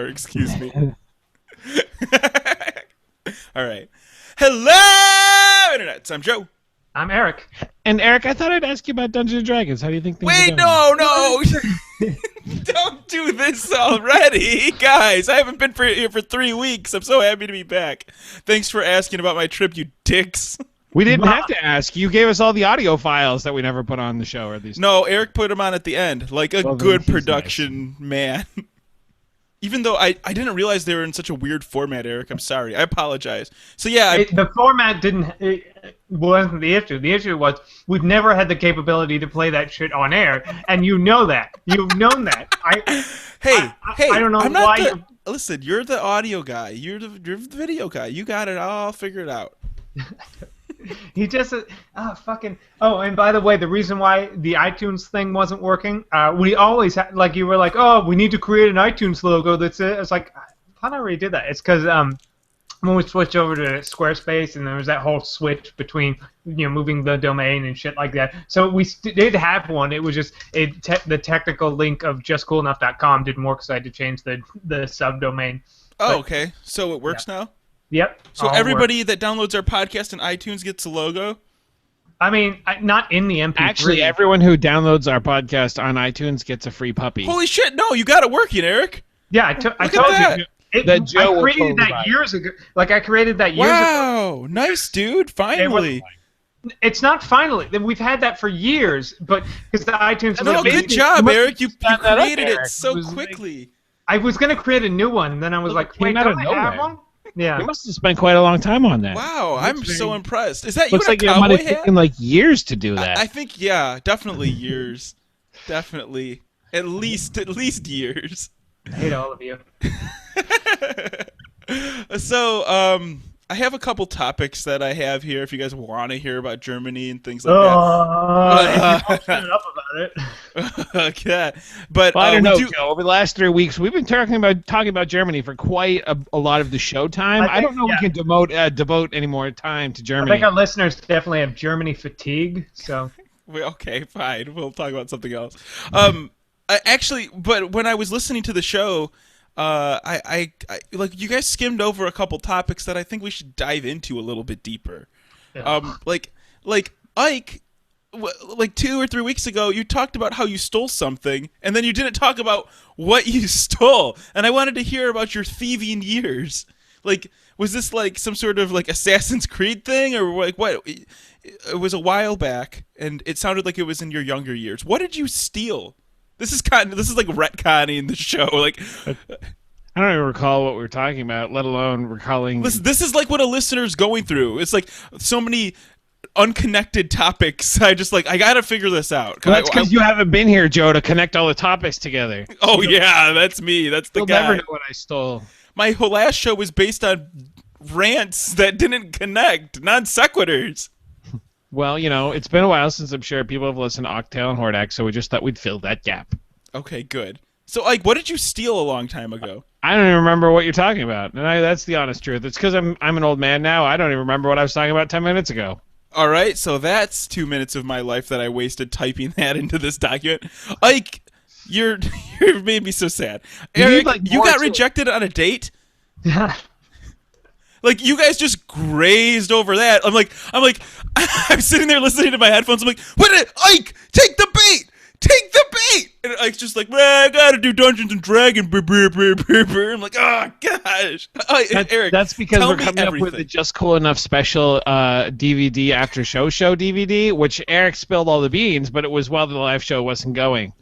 Excuse me. All right. Hello, Internet. I'm Joe. I'm Eric. And Eric, I thought I'd ask you about Dungeons and Dragons. How do you think things are Wait, going? no. Don't do this already. Guys, I haven't been here for 3 weeks. I'm so happy to be back. Thanks for asking about my trip, you dicks. We didn't have to ask. You gave us all the audio files that we never put on the show. Or at least No, Eric put them on at the end, like a good production man. Even though I didn't realize they were in such a weird format, Eric. I'm sorry. I apologize. So yeah, the format wasn't the issue. The issue was we've never had the capability to play that shit on air, and you know that. You've known that. Hey, I don't know why. Listen, you're the audio guy. You're the video guy. You got it all figured out. He just fucking. Oh, and by the way, the reason why the iTunes thing wasn't working, we always had, like, you were like, oh, we need to create an iTunes logo. That's it. It's like, I thought I already did that. It's because when we switched over to Squarespace, and there was that whole switch between moving the domain and shit like that. So we did have one. It was just the technical link of justcoolenough.com didn't work, so I had to change the subdomain. Oh, okay. So it works now. Yep. So everybody that downloads our podcast in iTunes gets a logo? I mean, not in the MP3. Actually, everyone who downloads our podcast on iTunes gets a free puppy. Holy shit, no, you got it working, Eric. Yeah, I told you. I created that years ago. Like, I created that years ago. Wow, nice, dude. Finally. It's not finally. We've had that for years, but because the iTunes... No, good job, Eric. You created it so quickly. I was going to create a new one, and then I was like, wait, don't I have one? Yeah. You must have spent quite a long time on that. Wow, I'm so impressed. Is that looks you in like a it cowboy might have hat? taken like years to do that. I think, yeah, definitely years. Definitely. At least years. I hate all of you. So, I have a couple topics that I have here if you guys want to hear about Germany and things like that. Shut up about it. Okay. But I don't know, Joe. Over the last 3 weeks, we've been talking about Germany for quite a lot of the show time. I don't know if we can devote any more time to Germany. I think our listeners definitely have Germany fatigue. So. Okay, fine. We'll talk about something else. Actually, but when I was listening to the show, I like, you guys skimmed over a couple topics that I think we should dive into a little bit deeper. Yeah. Like Ike, like 2 or 3 weeks ago, you talked about how you stole something, and then you didn't talk about what you stole. And I wanted to hear about your thieving years. Like, was this like some sort of like Assassin's Creed thing, or like what? It was a while back, and it sounded like it was in your younger years. What did you steal? This is like retconning the show. Like, I don't even recall what we were talking about, let alone recalling. This is like what a listener's going through. It's like so many unconnected topics. I gotta figure this out. Well, that's because you haven't been here, Joe, to connect all the topics together. Oh yeah, that's me. That's the guy. You'll never know what I stole. My whole last show was based on rants that didn't connect, non sequiturs. Well, it's been a while since I'm sure people have listened to Octail and Hordak, so we just thought we'd fill that gap. Okay, good. So, like, what did you steal a long time ago? I don't even remember what you're talking about, and that's the honest truth. It's because I'm an old man now. I don't even remember what I was talking about 10 minutes ago. All right, so that's 2 minutes of my life that I wasted typing that into this document. Ike, you're made me so sad. Eric, you got rejected on a date? Like, you guys just grazed over that. I'm like, I'm sitting there listening to my headphones. I'm like, Ike, take the bait! Take the bait! And Ike's just like, I gotta do Dungeons and Dragons. I'm like, oh, gosh. Eric, that's because we're coming up with the Just Cool Enough special DVD after show DVD, which Eric spilled all the beans, but it was while the live show wasn't going.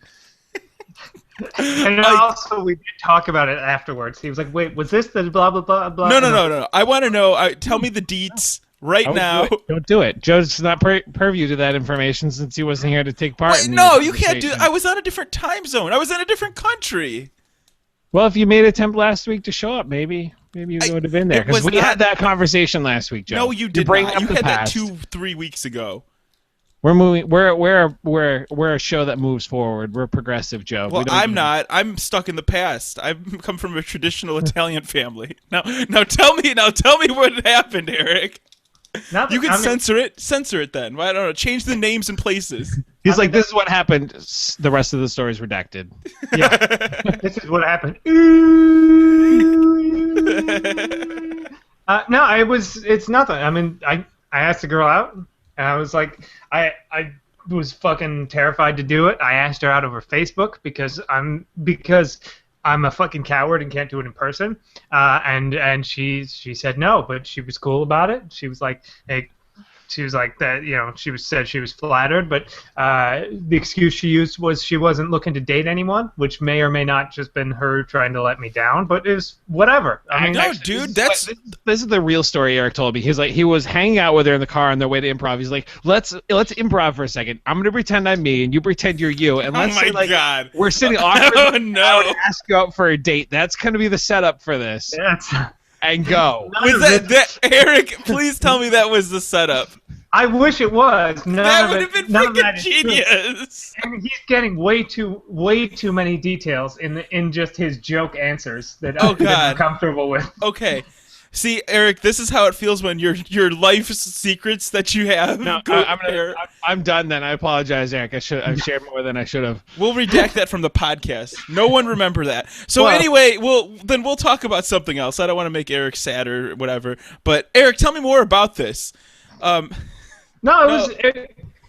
And also, we did talk about it afterwards. He was like, "Wait, was this the blah blah blah blah?" No. I want to know. Tell me the deets right now. Don't do it. Joe's not purview to that information since he wasn't here to take part. Wait, no, you can't do. I was on a different time zone. I was in a different country. Well, if you made an attempt last week to show up, maybe you would have been there, because we had that conversation last week, Joe. No, you did not. You had that 2-3 weeks ago. We're moving. We're a show that moves forward. We're progressive, Joe. Well, I'm not. I'm stuck in the past. I've come from a traditional Italian family. Now tell me what happened, Eric. Not You that- can I mean, censor it. Censor it then. I don't know. Change the names and places. He's like, this is what happened. The rest of the story is redacted. Yeah, this is what happened. No, it's nothing. I mean, I asked the girl out, and I was like, I was fucking terrified to do it. I asked her out over Facebook because I'm a fucking coward and can't do it in person. And she said no, but she was cool about it. She was like, hey. She was like that, said she was flattered, but the excuse she used was she wasn't looking to date anyone, which may or may not just been her trying to let me down, but it was whatever. I mean, No, dude, that's This is the real story Eric told me. He was hanging out with her in the car on their way to improv. He's like, let's improv for a second. I'm gonna pretend I'm me, and you pretend you're you, and let's say like God. we're sitting awkwardly. Oh no. I would ask you out for a date. That's gonna be the setup for this. that's, And go. Was that Eric? Please tell me that was the setup. I wish it was. That would have been none of freaking that is true. genius. And he's getting way too many details in just his joke answers that Oh, I'm God. comfortable with. Okay. See, Eric, this is how it feels when your life secrets that you have. No, go I'm done then. I apologize, Eric. I've shared more than I should have. We'll redact that from the podcast. No one remember that. So Well- anyway, we'll talk about something else. I don't want to make Eric sad or whatever. But Eric, tell me more about this. No,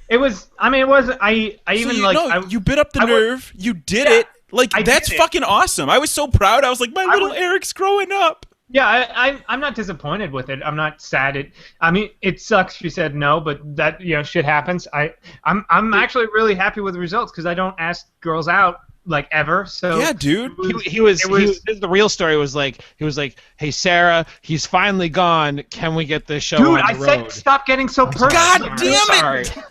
it was. I mean, it wasn't. I even you, like. no, you bit up the I was- nerve. You did Yeah, it. Like I that's did it. fucking awesome. I was so proud. I was like, my little was- Eric's growing up. Yeah, I'm not disappointed with it. I'm not sad. I mean, it sucks. She said no, but that shit happens. I'm actually really happy with the results because I don't ask girls out like ever. So Yeah, dude. The real story was like, he was like, hey, Sarah, he's finally gone. Can we get this show dude, on I the said road? stop getting so personal. God I'm damn it! sorry.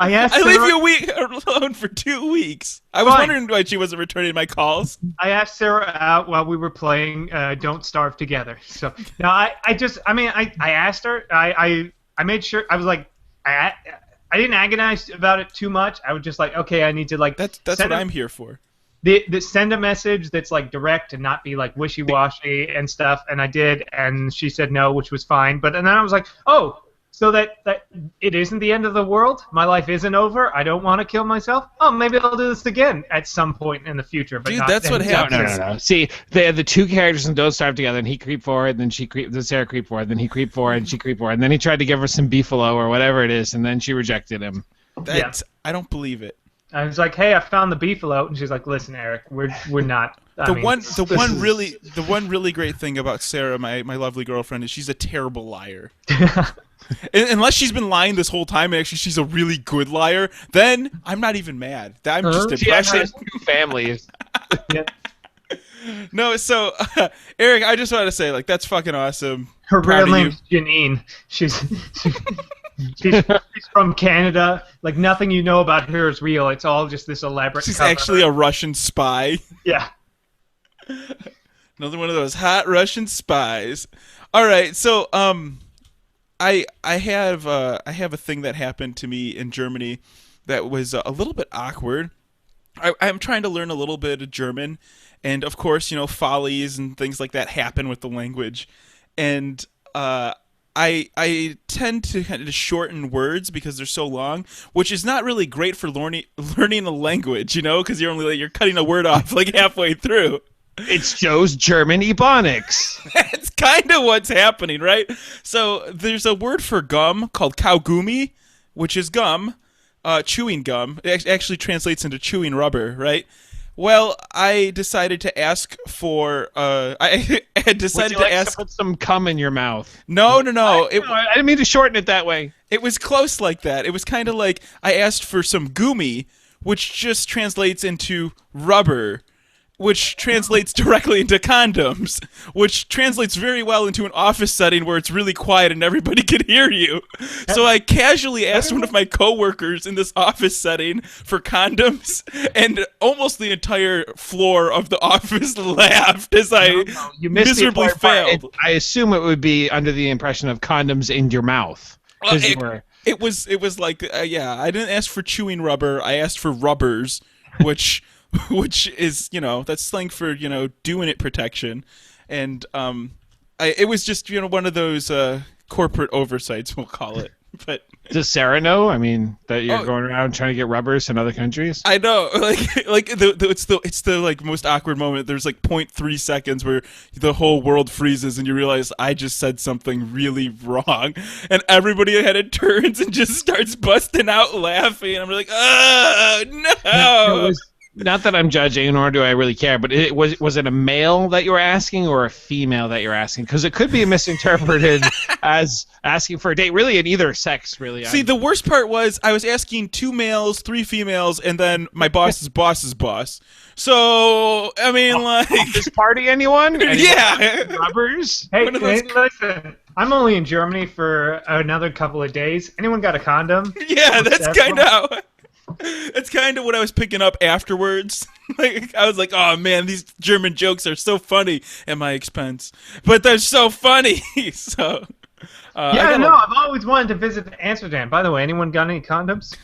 I asked. I Sarah, leave you a week alone for 2 weeks. I was Fine. wondering why she wasn't returning my calls. I asked Sarah out while we were playing Don't Starve Together. So now I asked her. I made sure. I was like, I didn't agonize about it too much. I was just like, okay, I need to like. That's send what a- I'm here for. Send a message that's like direct and not be like wishy-washy and stuff. And I did, and she said no, which was fine. But and then I was like, oh. So that it isn't the end of the world. My life isn't over. I don't want to kill myself. Oh, maybe I'll do this again at some point in the future. But Dude, not that's what anytime happens. soon. No. See, they had the two characters in Don't Starve Together, and he creeped forward, then Sarah creeped forward, then he creeped forward, and she creeped forward, and then he tried to give her some beefalo or whatever it is, and then she rejected him. That's I don't believe it. I was like, hey, I found the beefalo, and she's like, listen, Eric, we're not. The one really great thing about Sarah, my lovely girlfriend, is she's a terrible liar. Unless she's been lying this whole time and actually she's a really good liar, then I'm not even mad. I'm just She actually impressed. has two families. Yeah. No, so Eric, I just want to say, like, that's fucking awesome. Her Proud real of you. name's Janine. She's from Canada. Like nothing you know about her is real. It's all just this elaborate. She's cover. actually a Russian spy. Yeah. Another one of those hot Russian spies. All right, so I have a thing that happened to me in Germany that was a little bit awkward. I'm trying to learn a little bit of German, and of course, follies and things like that happen with the language, and I tend to kind of shorten words because they're so long, which is not really great for learning a language, because you're cutting a word off like halfway through. It's Joe's German Ebonics. That's kind of what's happening, right? So there's a word for gum called Kaugummi, which is gum, chewing gum. It actually translates into chewing rubber, right? Well, I decided to ask for. I had decided Would you to like ask. to put some cum in your mouth? No. I didn't mean to shorten it that way. It was close like that. It was kind of like I asked for some gumi, which just translates into rubber, which translates directly into condoms, which translates very well into an office setting where it's really quiet and everybody can hear you. So I casually asked one of my coworkers in this office setting for condoms, and almost the entire floor of the office laughed as I You missed miserably the important part. failed. I assume it would be under the impression of condoms in your mouth. 'Cause you were- It was like yeah, I didn't ask for chewing rubber. I asked for rubbers, which is that's slang for doing it protection, and it was just one of those corporate oversights, we'll call it. But does Sarah know? I mean, that you're Oh. going around trying to get rubbers in other countries? I know, it's the like most awkward moment. There's like 0.3 seconds where the whole world freezes and you realize I just said something really wrong, and everybody at it turns and just starts busting out laughing. I'm like, oh no! It was, not that I'm judging, nor do I really care, but was it a male that you were asking or a female that you're asking? Because it could be misinterpreted as asking for a date, really, in either sex, really. See, the worst part was I was asking 2 males, 3 females, and then my boss's boss's boss. So, I mean, like... This party, anyone? Yeah! Rubbers? Hey, One of those- listen. I'm only in Germany for another couple of days. Anyone got a condom? Yeah, that's That's kind of... That's kind of what I was picking up afterwards. Like, I was like, oh man, these German jokes are so funny at my expense. But they're so funny! So... Yeah, no, I've always wanted to visit Amsterdam. By the way, anyone got any condoms?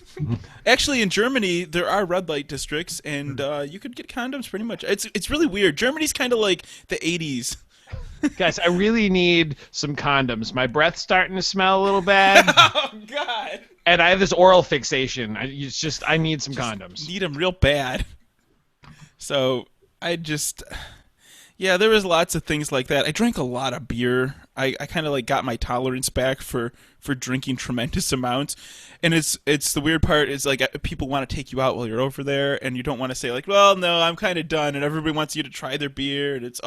Actually, in Germany, there are red light districts, and you could get condoms pretty much. It's really weird. Germany's kind of like the 80s. Guys, I really need some condoms. My breath's starting to smell a little bad, Oh, God! and I have this oral fixation. I need some condoms. Need them real bad. So, yeah, there was lots of things like that. I drank a lot of beer. I kind of like got my tolerance back for drinking tremendous amounts. And it's the weird part is like people want to take you out while you're over there, and you don't want to say like, well, no, I'm kind of done, and everybody wants you to try their beer, and it's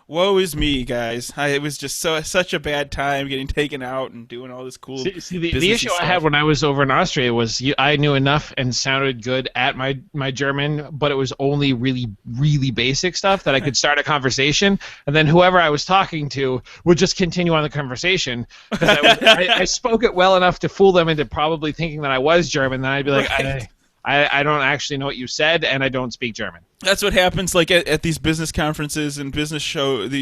woe is me, guys. It was just such a bad time getting taken out and doing all this cool. See, the businessy issue I had stuff. when I was over in Austria was I knew enough and sounded good at my German, but it was only really, really basic stuff that I could start a conversation, and then whoever I was talking to would just continue on the conversation because I spoke it well enough to fool them into probably thinking that I was German. Then I'd be like, Right. I don't actually know what you said, and I don't speak German. That's what happens like at these business conferences and these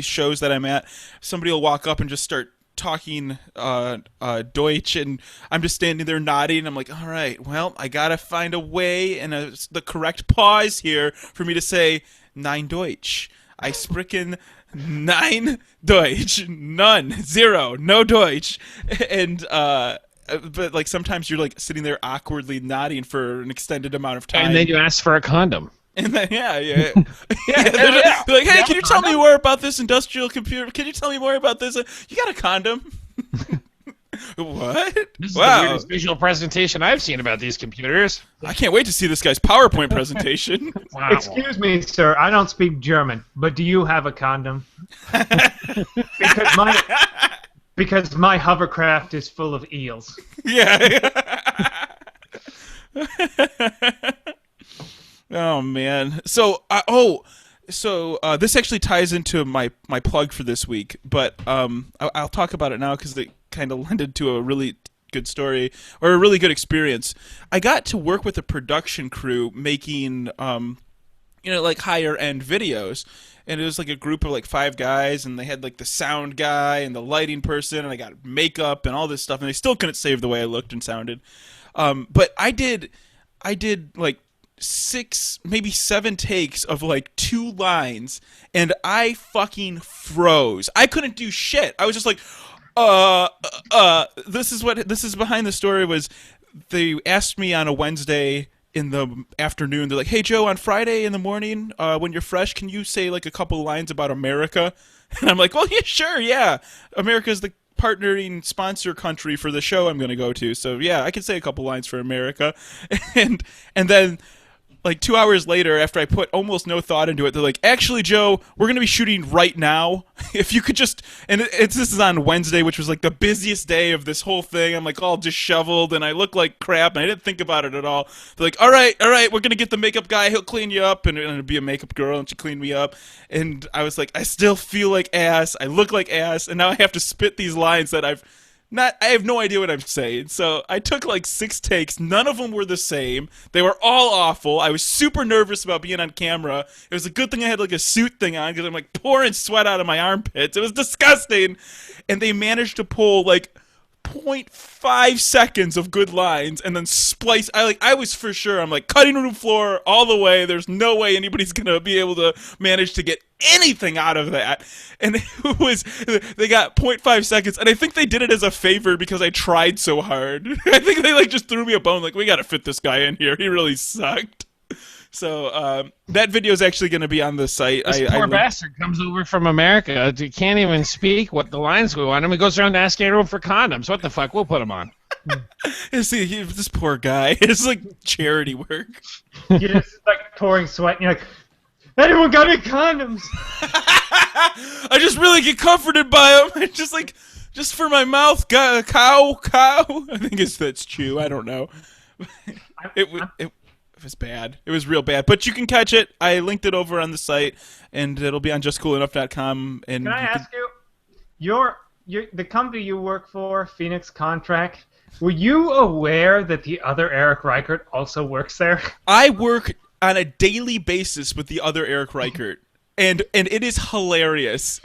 shows that I'm at. Somebody will walk up and just start talking Deutsch, and I'm just standing there nodding. I'm like, all right, well, I gotta find a way and the correct pause here for me to say Nein Deutsch. I sprechen Nein Deutsch. None. Zero. No Deutsch. And but like sometimes you're like sitting there awkwardly nodding for an extended amount of time. And then you ask for a condom. And then, yeah. They're like, hey, can you tell me more about this industrial computer? Can you tell me more about this? You got a condom? What? This is the Wow. weirdest visual presentation I've seen about these computers. I can't wait to see this guy's PowerPoint presentation. Wow. Excuse me, sir. I don't speak German, but do you have a condom? Because my hovercraft is full of eels. Yeah. Oh man. So this actually ties into my plug for this week, but I'll talk about it now because it kind of lended to a really good story or a really good experience. I got to work with a production crew making like higher end videos. And it was like a group of like 5 guys, and they had like the sound guy and the lighting person, and I got makeup and all this stuff, and they still couldn't save the way I looked and sounded. But I did like 6, maybe 7 takes of like 2 lines, and I fucking froze. I couldn't do shit. I was just like, this is behind the story was they asked me on a Wednesday in the afternoon. They're like, hey Joe, on Friday in the morning, when you're fresh, can you say like a couple of lines about America? And I'm like, well, yeah, sure, yeah. America's the partnering sponsor country for the show I'm going to go to. So yeah, I can say a couple lines for America. And then like 2 hours later, after I put almost no thought into it, they're like, actually, Joe, we're going to be shooting right now. If you could just, and this is on Wednesday, which was like the busiest day of this whole thing. I'm like all disheveled and I look like crap and I didn't think about it at all. They're like, all right, we're going to get the makeup guy. He'll clean you up, and it'll be a makeup girl and she cleaned me up. And I was like, I still feel like ass. I look like ass. And now I have to spit these lines that I have no idea what I'm saying. So I took like 6 takes. None of them were the same. They were all awful. I was super nervous about being on camera. It was a good thing I had like a suit thing on because I'm like pouring sweat out of my armpits. It was disgusting. And they managed to pull like 0.5 seconds of good lines and then splice. I was for sure. I'm like, cutting room floor all the way. There's no way anybody's gonna be able to manage to get anything out of that. And it was, they got 0.5 seconds, and I think they did it as a favor because I tried so hard. I think they just threw me a bone. Like, we gotta fit this guy in here. He really sucked. So that video is actually going to be on the site. This poor bastard comes over from America. He can't even speak what the lines we want him. He goes around asking everyone for condoms. What the fuck? We'll put him on. See, this poor guy. It's like charity work. You're just pouring sweat, and you're like, anyone got any condoms? I just really get comforted by them. Just for my mouth, cow. I think that's chew. I don't know. It was bad. It was real bad. But you can catch it. I linked it over on the site, and it'll be on justcoolenough.com. And can I ask you, the company you work for, Phoenix Contract, were you aware that the other Eric Reichert also works there? I work on a daily basis with the other Eric Reichert, and it is hilarious.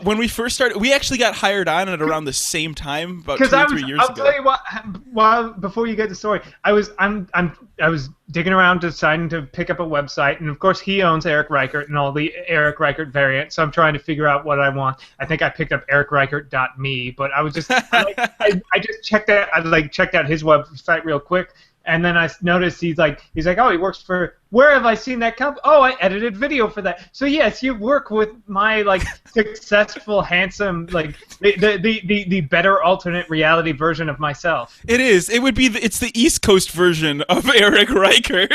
When we first started, we actually got hired on at around the same time, about 2 or 3 years ago. I'll tell you what. Before you get the story, I was digging around deciding to pick up a website, and of course he owns Eric Reichert and all the Eric Reichert variants. So I'm trying to figure out what I want. I think I picked up ericreichert.me, but I was just I just checked out his website real quick. And then I noticed he's like, oh, he works for, where have I seen that company? Oh, I edited video for that. So yes, you work with my successful, handsome, the better alternate reality version of myself. It is. It's the East Coast version of Eric Reichert.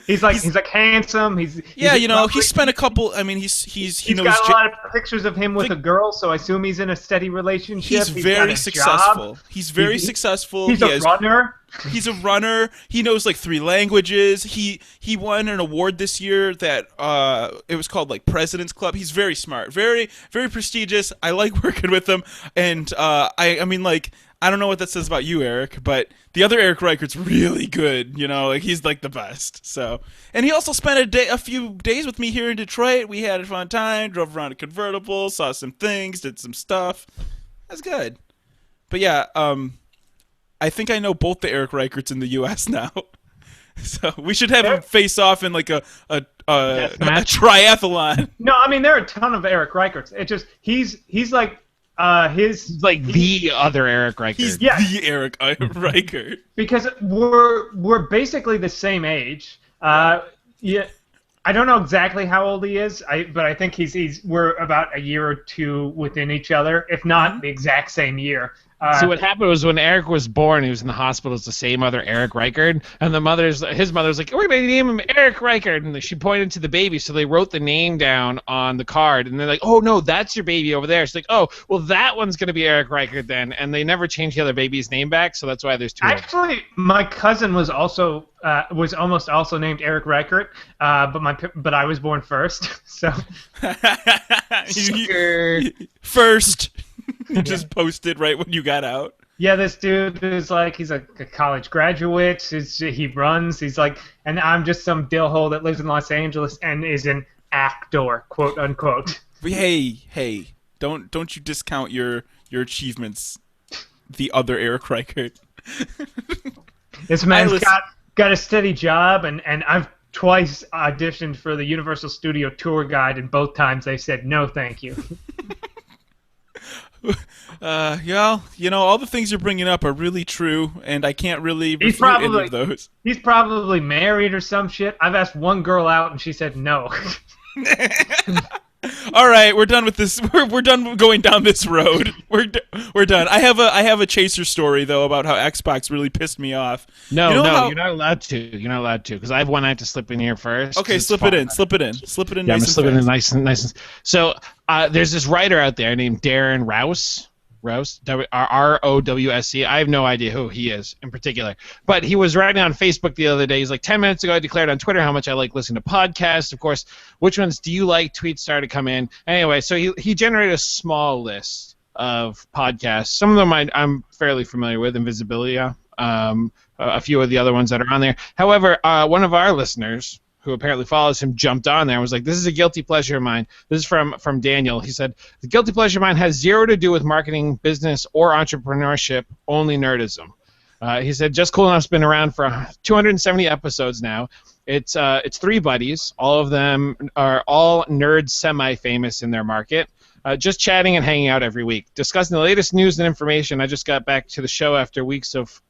He's handsome. He spent a couple. I mean, he's got a lot of pictures of him with a girl, so I assume he's in a steady relationship. He's very successful. He's very successful. He's a runner. He's a runner. He knows 3 languages. He won an award this year that it was called President's Club. He's very smart, very very prestigious. I like working with him, and I mean I don't know what that says about you, Eric, but the other Eric Reichert's really good. He's the best. So, and he also spent a few days with me here in Detroit. We had a fun time. Drove around a convertible, saw some things, did some stuff. That's good. But yeah, I think I know both the Eric Reicherts in the U.S. now. So we should have him face off in a triathlon. No, I mean there are a ton of Eric Reicherts. It just he's the other Eric Reichert. He's the Eric Reichert. Because we're basically the same age. Yeah, I don't know exactly how old he is. But I think we're about a year or two within each other, if not the exact same year. So what happened was when Eric was born, he was in the hospital as the same other Eric Reichert, and his mother's like, we're going to name him Eric Reichert, and she pointed to the baby, so they wrote the name down on the card, and they're like, oh no, that's your baby over there. She's like, oh, well that one's going to be Eric Reichert then, and they never changed the other baby's name back, so that's why there's 2 Actually, my cousin was almost also named Eric Reichert, but I was born first, so. First. You just posted right when you got out. Yeah, this dude is he's a college graduate. He runs. And I'm just some dillhole that lives in Los Angeles and is an actor, quote unquote. Hey, don't you discount your achievements. The other Eric Reichert. This man's got a steady job, and I've twice auditioned for the Universal Studio tour guide, and both times they said no, thank you. All the things you're bringing up are really true, and I can't really refute any of those. He's probably married or some shit. I've asked one girl out, and she said no. All right, we're done with this. We're done going down this road. We're done. I have a chaser story though about how Xbox really pissed me off. No, you're not allowed to. You're not allowed to because I have one I have to slip in here first. Okay, slip it in. Yeah, I'm slipping in nice and. So there's this writer out there named Darren Rouse. ROWSC. I have no idea who he is in particular. But he was writing on Facebook the other day. He's like, 10 minutes ago, I declared on Twitter how much I like listening to podcasts. Of course, which ones do you like? Tweets started to come in. Anyway, so he generated a small list of podcasts. Some of them I'm fairly familiar with, Invisibilia, a few of the other ones that are on there. However, one of our listeners, who apparently follows him, jumped on there and was like, "This is a guilty pleasure of mine." This is from Daniel. He said, "The guilty pleasure of mine has zero to do with marketing, business, or entrepreneurship, only nerdism." He said, "Just Cool Enough's been around for 270 episodes now. It's 3 buddies. All of them are all nerds semi-famous in their market. Just chatting and hanging out every week, discussing the latest news and information. I just got back to the show after weeks of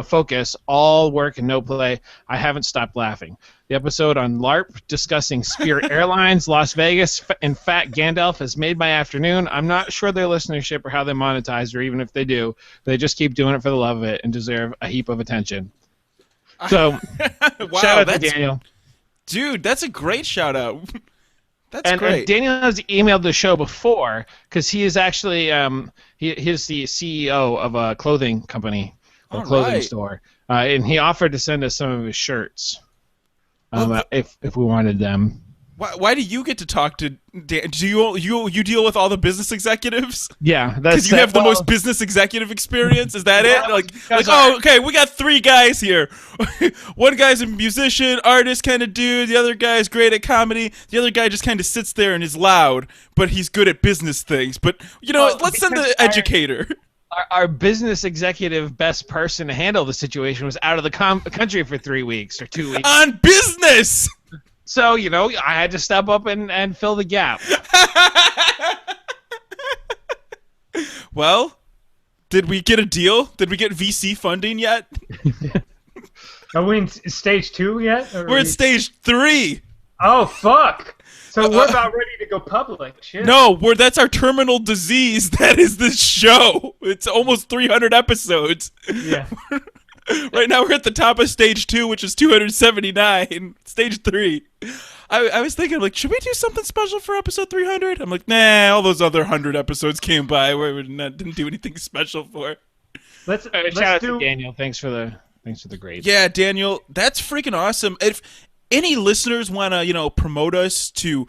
focus, all work and no play. I haven't stopped laughing. The episode on LARP discussing Spirit Airlines, Las Vegas, and Fat Gandalf has made my afternoon. I'm not sure their listenership or how they monetize, or even if they do. They just keep doing it for the love of it and deserve a heap of attention." So, Wow, shout out to Daniel. Dude, that's a great shout out. That's And great. Daniel has emailed the show before because he is actually he's the CEO of a clothing company, or All clothing right. store, and he offered to send us some of his shirts Well, if we wanted them. Why do you get to talk to Dan? Do you deal with all the business executives? Yeah, that's Because you have the most business executive experience. Is that it? because Oh, okay, we got 3 guys here. One guy's a musician, artist kind of dude. The other guy's great at comedy. The other guy just kind of sits there and is loud, but he's good at business things. But let's send the educator. Our business executive, best person to handle the situation, was out of the country for 3 weeks or 2 weeks. On business. So, I had to step up and fill the gap. Well, did we get a deal? Did we get VC funding yet? Are we in stage 2 yet? We're in stage 3. Oh, fuck. So we're about ready to go public. Shit. No, that's our terminal disease. That is this show. It's almost 300 episodes. Yeah. Right now we're at the top of stage 2, which is 279. Stage 3. I was thinking, like, should we do something special for episode 300? I'm like, nah, all those other 100 episodes came by where we didn't do anything special for. Let's Shout out to Daniel. Thanks for the grade. Yeah, Daniel, that's freaking awesome. If any listeners want to, promote us to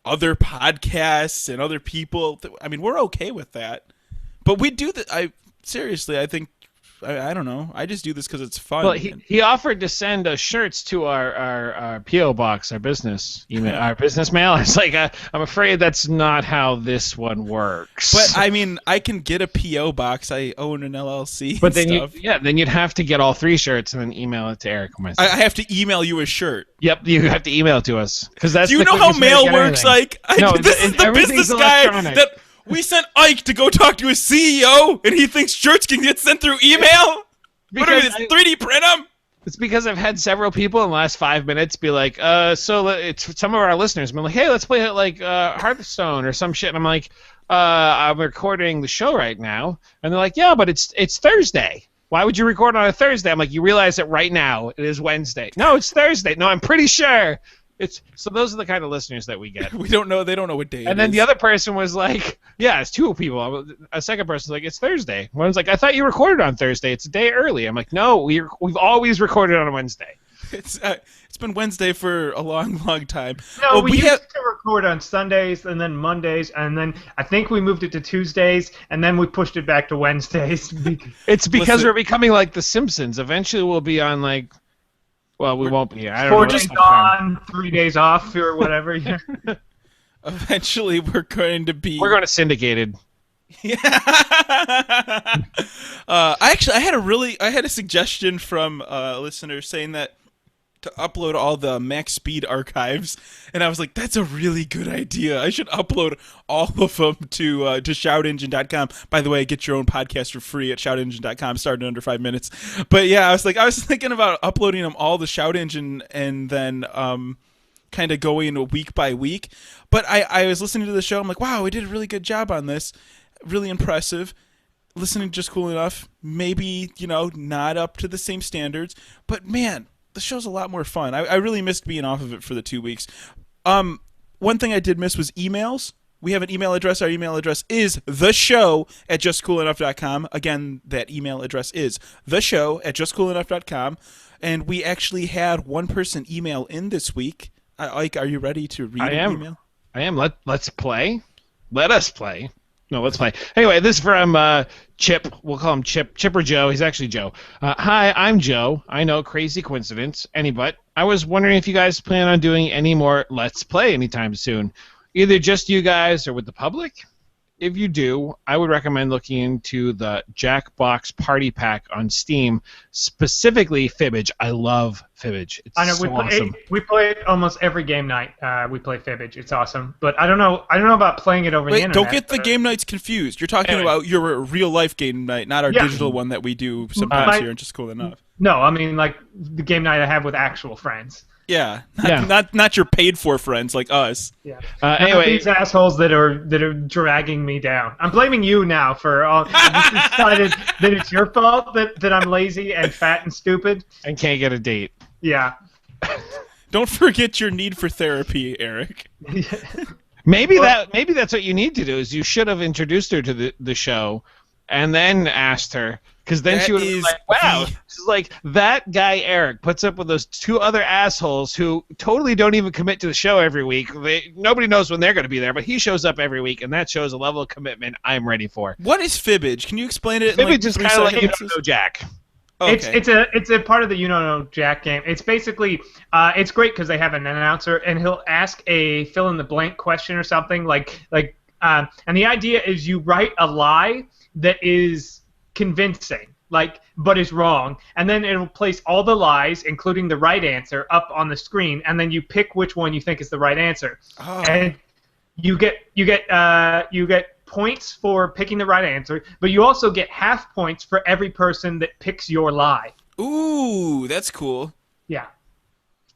other podcasts and other people, I mean, we're okay with that. But we do that. Seriously, I think, I don't know. I just do this because it's fun. Well, he offered to send us shirts to our P.O. box, our business email, our business mail. I was like, I'm afraid that's not how this one works. But I mean, I can get a PO box. I own an LLC. But then stuff. then you'd have to get all 3 shirts and then email it to Eric or myself. I have to email you a shirt. Yep, you have to email it to us because that's. Do you the know how quickest way to mail get works? everything. This is the everything's business guy electronic. that we sent Ike to go talk to his CEO, and he thinks shirts can get sent through email. What are we, 3D print them? It's because I've had several people in the last 5 minutes be like, so it's some of our listeners been like, hey, let's play it like Hearthstone or some shit. And I'm like, I'm recording the show right now. And they're like, yeah, but it's Thursday. Why would you record on a Thursday? I'm like, you realize that right now it is Wednesday. No, it's Thursday. No, I'm pretty sure. So those are the kind of listeners that we get. We don't know. They don't know what day. And then the other person was like, yeah, it's 2 people. A second person's like, it's Thursday. One's like, I thought you recorded on Thursday. It's a day early. I'm like, no, we've always recorded on a Wednesday. It's been Wednesday for a long, long time. No, we used to record on Sundays and then Mondays, and then I think we moved it to Tuesdays, and then we pushed it back to Wednesdays. It's because we're becoming like The Simpsons. Eventually we'll be on like... Well, we won't be. I don't 4 know. days on, 3 days off, or whatever. Yeah. Eventually, we're going to be. We're going to syndicated. Yeah. I had a suggestion from a listener saying that to upload all the max speed archives, and I was like, that's a really good idea. I should upload all of them to shoutengine.com. By the way, get your own podcast for free at shoutengine.com, starting in under 5 minutes. But yeah, I was thinking about uploading them all to Shout Engine and then kind of going week by week. But I was listening to the show. I'm like, wow, we did a really good job on this. Really impressive. Listening just cool enough. Maybe, not up to the same standards. But man, the show's a lot more fun. I really missed being off of it for the 2 weeks. One thing I did miss was emails. We have an email address. Our email address is theshow@justcoolenough.com. Again, that email address is theshow@justcoolenough.com. And we actually had one person email in this week. Ike, are you ready to read an email? I am. Let's play. Let us play. No, let's play. Anyway, this is from Chip. We'll call him Chip. Chip or Joe. He's actually Joe. Hi, I'm Joe. I know, crazy coincidence. I was wondering if you guys plan on doing any more Let's Play anytime soon, either just you guys or with the public. If you do, I would recommend looking into the Jackbox Party Pack on Steam, specifically Fibbage. I love Fibbage. It's I know so awesome. we play it almost every game night. We play Fibbage. It's awesome, but I don't know about playing it over the Wait, internet. don't get the game nights confused. You're talking about your real life game night, not our digital one that we do sometimes here, and just cool enough. No, I mean like the game night I have with actual friends. Yeah, not your paid for friends like us. Yeah. Anyway, these assholes that are dragging me down. I'm blaming you now for all. I just decided that it's your fault that I'm lazy and fat and stupid. and can't get a date. Yeah. Don't forget your need for therapy, Eric. Maybe that's what you need to do. Is you should have introduced her to the show, and then asked her, because then she would have been like, "Wow, she's like that guy Eric puts up with those two other assholes who totally don't even commit to the show every week. Nobody knows when they're going to be there, but he shows up every week, and that shows a level of commitment I'm ready for." What is Fibbage? Can you explain it? Fibbage is kind of like You Don't Know Jack. Oh, okay. It's a part of the You Don't Know Jack game. It's basically it's great because they have an announcer and he'll ask a fill in the blank question or something and the idea is you write a lie that is convincing, but is wrong, and then it'll place all the lies, including the right answer, up on the screen, and then you pick which one you think is the right answer, and you get points for picking the right answer, but you also get half points for every person that picks your lie. Ooh, that's cool. Yeah,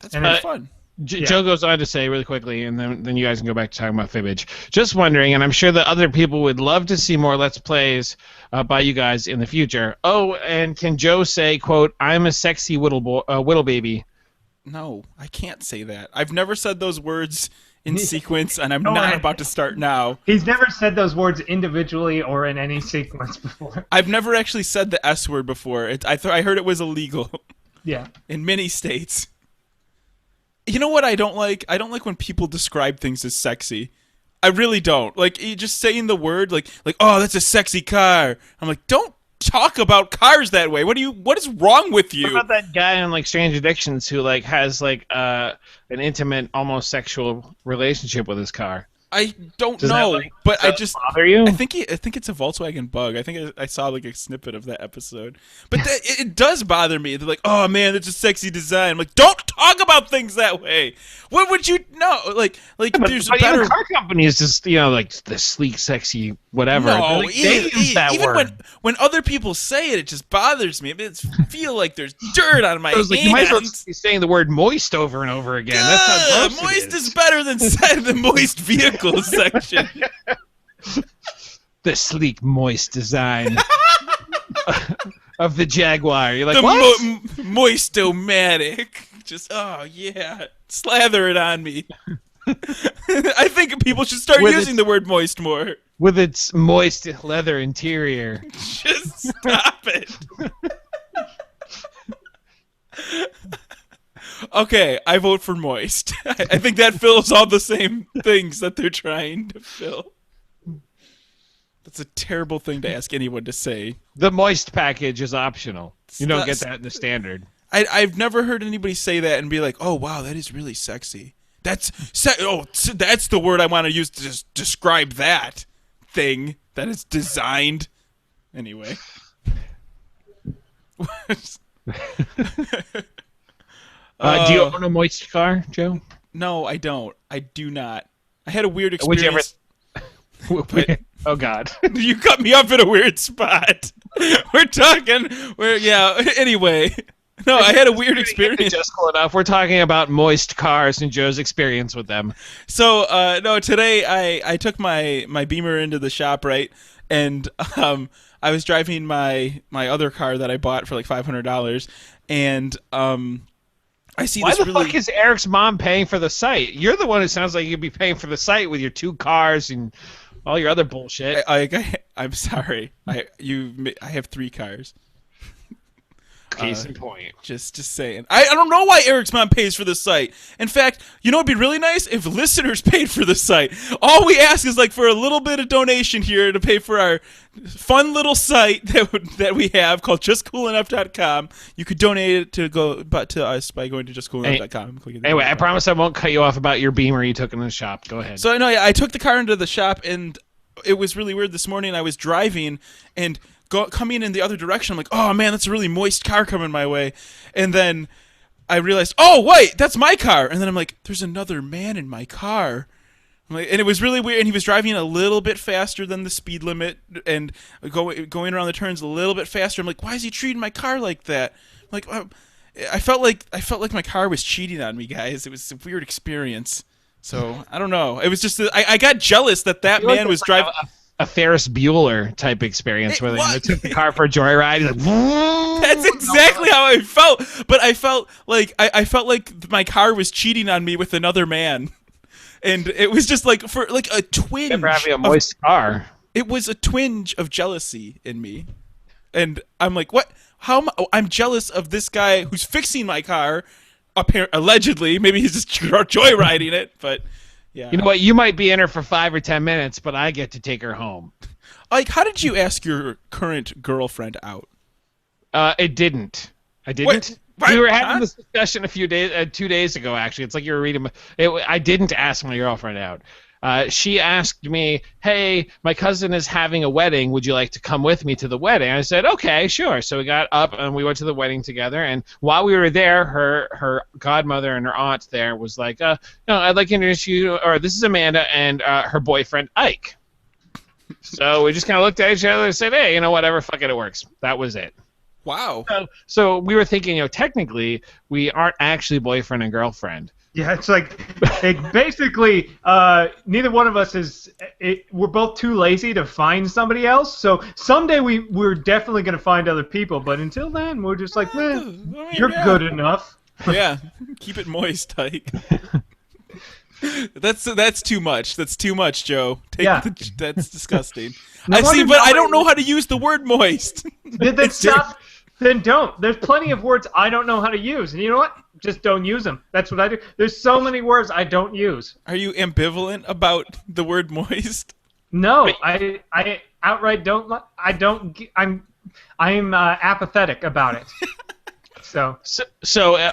that's pretty fun. Joe goes on to say really quickly, and then you guys can go back to talking about Fibbage. Just wondering, and I'm sure that other people would love to see more Let's Plays by you guys in the future. Oh, and can Joe say, quote, "I'm a sexy whittle baby"? No, I can't say that. I've never said those words in sequence, and I'm not about to start now. He's never said those words individually or in any sequence before. I've never actually said the S word before. I heard it was illegal. Yeah. In many states. You know what I don't like? I don't like when people describe things as sexy. I really don't. Like, you just saying the word, like, oh, that's a sexy car. I'm like, don't talk about cars that way. What is wrong with you? What about that guy on Strange Addictions who has an intimate, almost sexual relationship with his car? I don't know, but I just bother you? I think it's a Volkswagen Bug. I think I saw a snippet of that episode, but it does bother me. They're like, "Oh man, it's a sexy design." I'm like, "Don't talk about things that way." What would you know? There's better car companies just the sleek, sexy, whatever. No, they use that even word. when other people say it, it just bothers me. I feel like there's dirt on my hands. You might as well be saying the word moist over and over again. That's how gross moist is better than the moist vehicle section. The sleek, moist design of the Jaguar. You're like, the what? Moist-o-matic. Just, oh yeah, slather it on me. I think people should start using the word moist more. With its moist leather interior. Just stop it. Okay, I vote for moist. I think that fills all the same things that they're trying to fill. That's a terrible thing to ask anyone to say. The moist package is optional. You don't get that in the standard. I've never heard anybody say that and be like, "Oh wow, that is really sexy." That's the word I want to use to describe that thing that is designed. Anyway. Do you own a moist car, Joe? No, I don't. I do not. I had a weird experience. Oh God! You cut me up in a weird spot. Anyway. No, I had a weird experience. Just cool enough. We're talking about moist cars and Joe's experience with them. So, today I took my Beamer into the shop, right? And I was driving my other car that I bought for like $500, and I see Why this the fuck is Eric's mom paying for the site? You're the one who sounds like you'd be paying for the site with your 2 cars and all your other bullshit. I'm sorry. I have 3 cars. Case in point. Just saying. I don't know why Eric's mom pays for this site. In fact, you know what'd be really nice? If listeners paid for this site. All we ask is like for a little bit of donation here to pay for our fun little site that we have called justcoolenough.com. You could donate it to us by going to justcoolenough.com. Anyway, I promise I won't cut you off about your Beamer you took in the shop. Go ahead. So I took the car into the shop, and it was really weird this morning. I was driving and coming in the other direction. I'm like, oh man, that's a really moist car coming my way. And then I realized, oh wait, that's my car. And then I'm like, there's another man in my car. I'm like, and it was really weird. And he was driving a little bit faster than the speed limit and going around the turns a little bit faster. I'm like, why is he treating my car like that? I'm like, I felt like my car was cheating on me, guys. It was a weird experience. So I don't know. It was just I got jealous that man was driving. A Ferris Bueller type experience where they took the car for a joyride. Like, that's exactly how I felt. But I felt like I felt like my car was cheating on me with another man, and it was just like for like a twinge. Never having a moist car. It was a twinge of jealousy in me, and I'm like, what? I'm jealous of this guy who's fixing my car. Allegedly, maybe he's just joyriding it, but. Yeah. You know what? You might be in her for 5 or 10 minutes, but I get to take her home. Like, how did you ask your current girlfriend out? It didn't. I didn't. What? We were having this discussion 2 days ago. Actually, it's like you were reading. I didn't ask my girlfriend out. She asked me, "Hey, my cousin is having a wedding. Would you like to come with me to the wedding?" I said, "Okay, sure." So we got up and we went to the wedding together. And while we were there, her godmother and her aunt there was like, "No, I'd like to introduce you. Or this is Amanda and her boyfriend Ike." So we just kind of looked at each other and said, "Hey, whatever, fuck it, it works." That was it. Wow. So we were thinking, technically we aren't actually boyfriend and girlfriend. Yeah, it's like basically neither one of us is. We're both too lazy to find somebody else. So someday we're definitely going to find other people. But until then, we're just like, you're good enough. Yeah, keep it moist, Ike. That's too much. That's too much, Joe. That's disgusting. I see, but I don't know how to use the word moist. Then don't. There's plenty of words I don't know how to use. And you know what? Just don't use them. That's what I do. There's so many words I don't use. Are you ambivalent about the word moist? No, I outright don't. I'm apathetic about it. So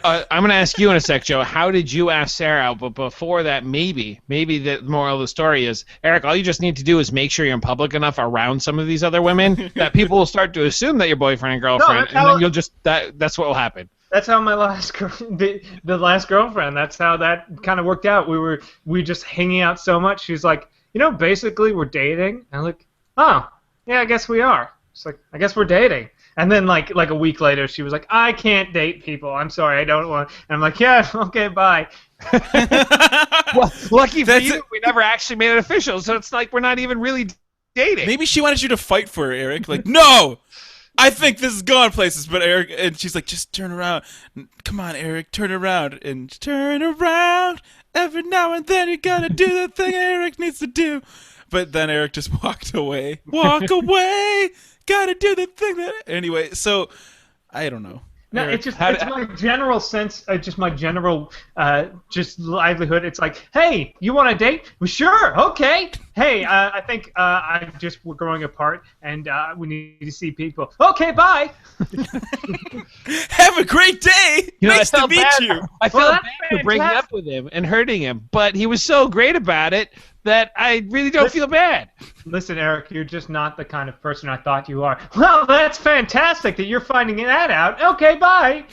I'm going to ask you in a sec, Joe. How did you ask Sarah out? But before that, maybe the moral of the story is, Eric, all you just need to do is make sure you're in public enough around some of these other women that people will start to assume that you're boyfriend and girlfriend, and then you'll just that's what will happen. That's how my the last girlfriend. That's how that kind of worked out. We were just hanging out so much. She's like, basically we're dating. And I'm like, oh yeah, I guess we are. It's like, I guess we're dating. And then like a week later, she was like, I can't date people. I'm sorry, I don't want. And I'm like, yeah, okay, bye. Well, lucky for you, we never actually made it official. So it's like we're not even really dating. Maybe she wanted you to fight for her, Eric. Like, no, I think this is going places. But Eric, and she's like, just turn around. Come on, Eric, turn around and turn around. Every now and then you gotta do the thing Eric needs to do. But then Eric just walked away. Walk away. Gotta do the thing that. Anyway, so I don't know. No, it's my general sense, just my general, just livelihood. It's like, hey, you want to date? Well, sure, okay. Hey, I think we're growing apart, and we need to see people. Okay, bye. Have a great day. Nice to meet you. I felt bad for breaking up with him and hurting him, but he was so great about it that I really don't feel bad. Listen, Eric, you're just not the kind of person I thought you are. Well, that's fantastic that you're finding that out. Okay, bye.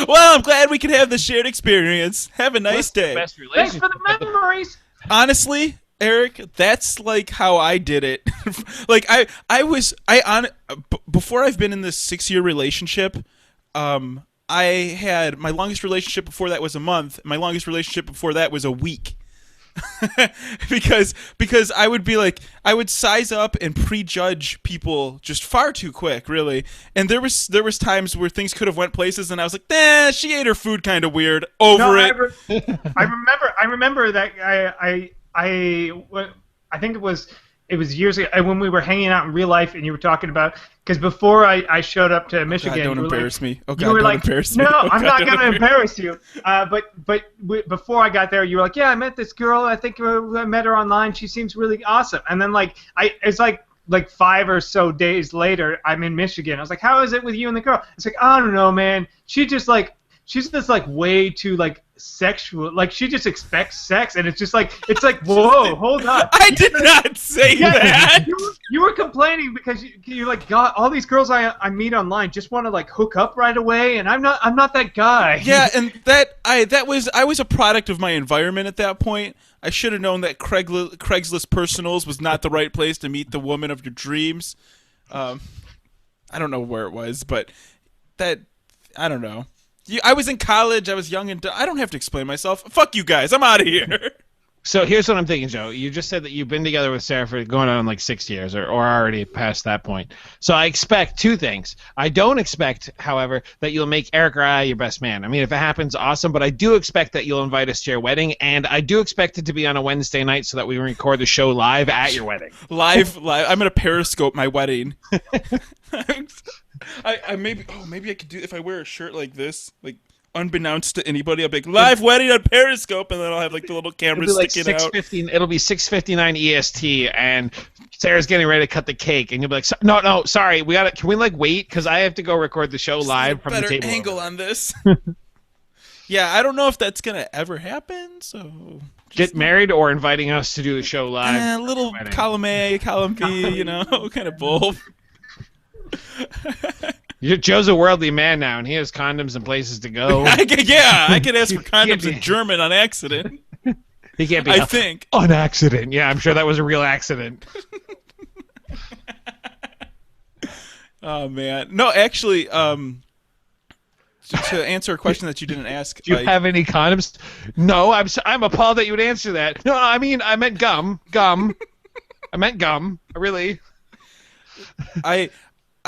Well, I'm glad we could have the shared experience. Have a nice day. Best Thanks for the memories. Honestly, Eric, that's like how I did it. Like before I've been in this 6-year relationship, I had my longest relationship before that was a month. My longest relationship before that was a week. because I would be like, I would size up and prejudge people just far too quick, really. And there was times where things could have went places, and I was like, nah, she ate her food kind of weird. I remember that I think it was it was years ago when we were hanging out in real life, and you were talking about because before I showed up to Michigan, God, don't you were embarrass me. Oh you God, were don't like, embarrass me. no, Oh, I'm God, not don't gonna embarrass you. Before I got there, you were like, yeah, I met this girl. I think I met her online. She seems really awesome. And then it's like 5 or so days later, I'm in Michigan. I was like, how is it with you and the girl? It's like, I don't know, man. She's just like way too like sexual. Like she just expects sex, and it's like whoa, hold on. I did not say that. You were complaining because you're like, God, all these girls I meet online just want to like hook up right away, and I'm not that guy. Yeah, and I was a product of my environment at that point. I should have known that Craigslist Personals was not the right place to meet the woman of your dreams. I don't know where it was, but I don't know. I was in college. I was young and I don't have to explain myself. Fuck you guys. I'm out of here. So here's what I'm thinking, Joe. You just said that you've been together with Sarah for going on like 6 years or already past that point. So I expect two things. I don't expect, however, that you'll make Eric or I your best man. I mean, if it happens, awesome, but I do expect that you'll invite us to your wedding, and I do expect it to be on a Wednesday night so that we can record the show live at your wedding. Live. I'm going to Periscope my wedding. Maybe I could do if I wear a shirt like this, like unbeknownst to anybody. I'll be like, live wedding on Periscope, and then I'll have like the little camera sticking out. It'll be 6:59 EST, and Sarah's getting ready to cut the cake, and you'll be like, no, sorry, can we like wait because I have to go record the show live from the table. Better angle on this. Yeah, I don't know if that's gonna ever happen. So get married or inviting us to do the show live. Little column A, column B, kind of both. Joe's a worldly man now, and he has condoms and places to go. I can ask for condoms in German on accident. He can't be. I think on accident. Yeah, I'm sure that was a real accident. Oh man, no, actually, to answer a question that you didn't ask, do you have any condoms? No, I'm appalled that you would answer that. No, I meant gum. I meant gum. Really.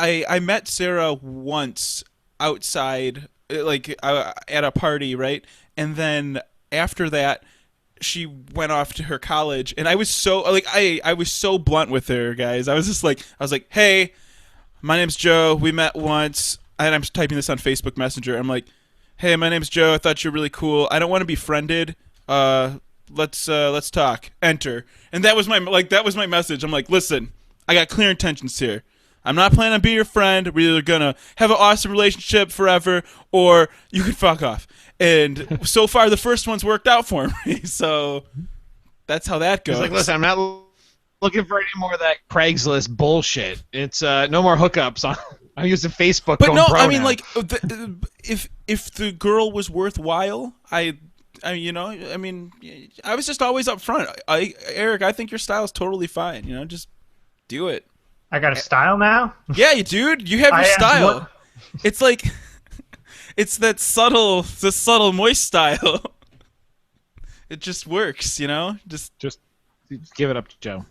I met Sarah once outside, at a party, right? And then after that, she went off to her college, and I was so I was so blunt with her, guys. I was like, hey, my name's Joe. We met once, and I'm typing this on Facebook Messenger. I'm like, hey, my name's Joe. I thought you're really cool. I don't want to be friended. Let's talk. Enter. And that was my message. I'm like, listen, I got clear intentions here. I'm not planning on being your friend. We're either going to have an awesome relationship forever, or you can fuck off. And so far, the first one's worked out for me. So that's how that goes. He's like, listen, I'm not looking for any more of that Craigslist bullshit. It's no more hookups. I'm using Facebook. But no, I mean, now. like, if the girl was worthwhile, I was just always up front. Eric, I think your style is totally fine. Just do it. I got a style now? Yeah, dude, you have your style. It's like, it's the subtle moist style. It just works, Just give it up to Joe.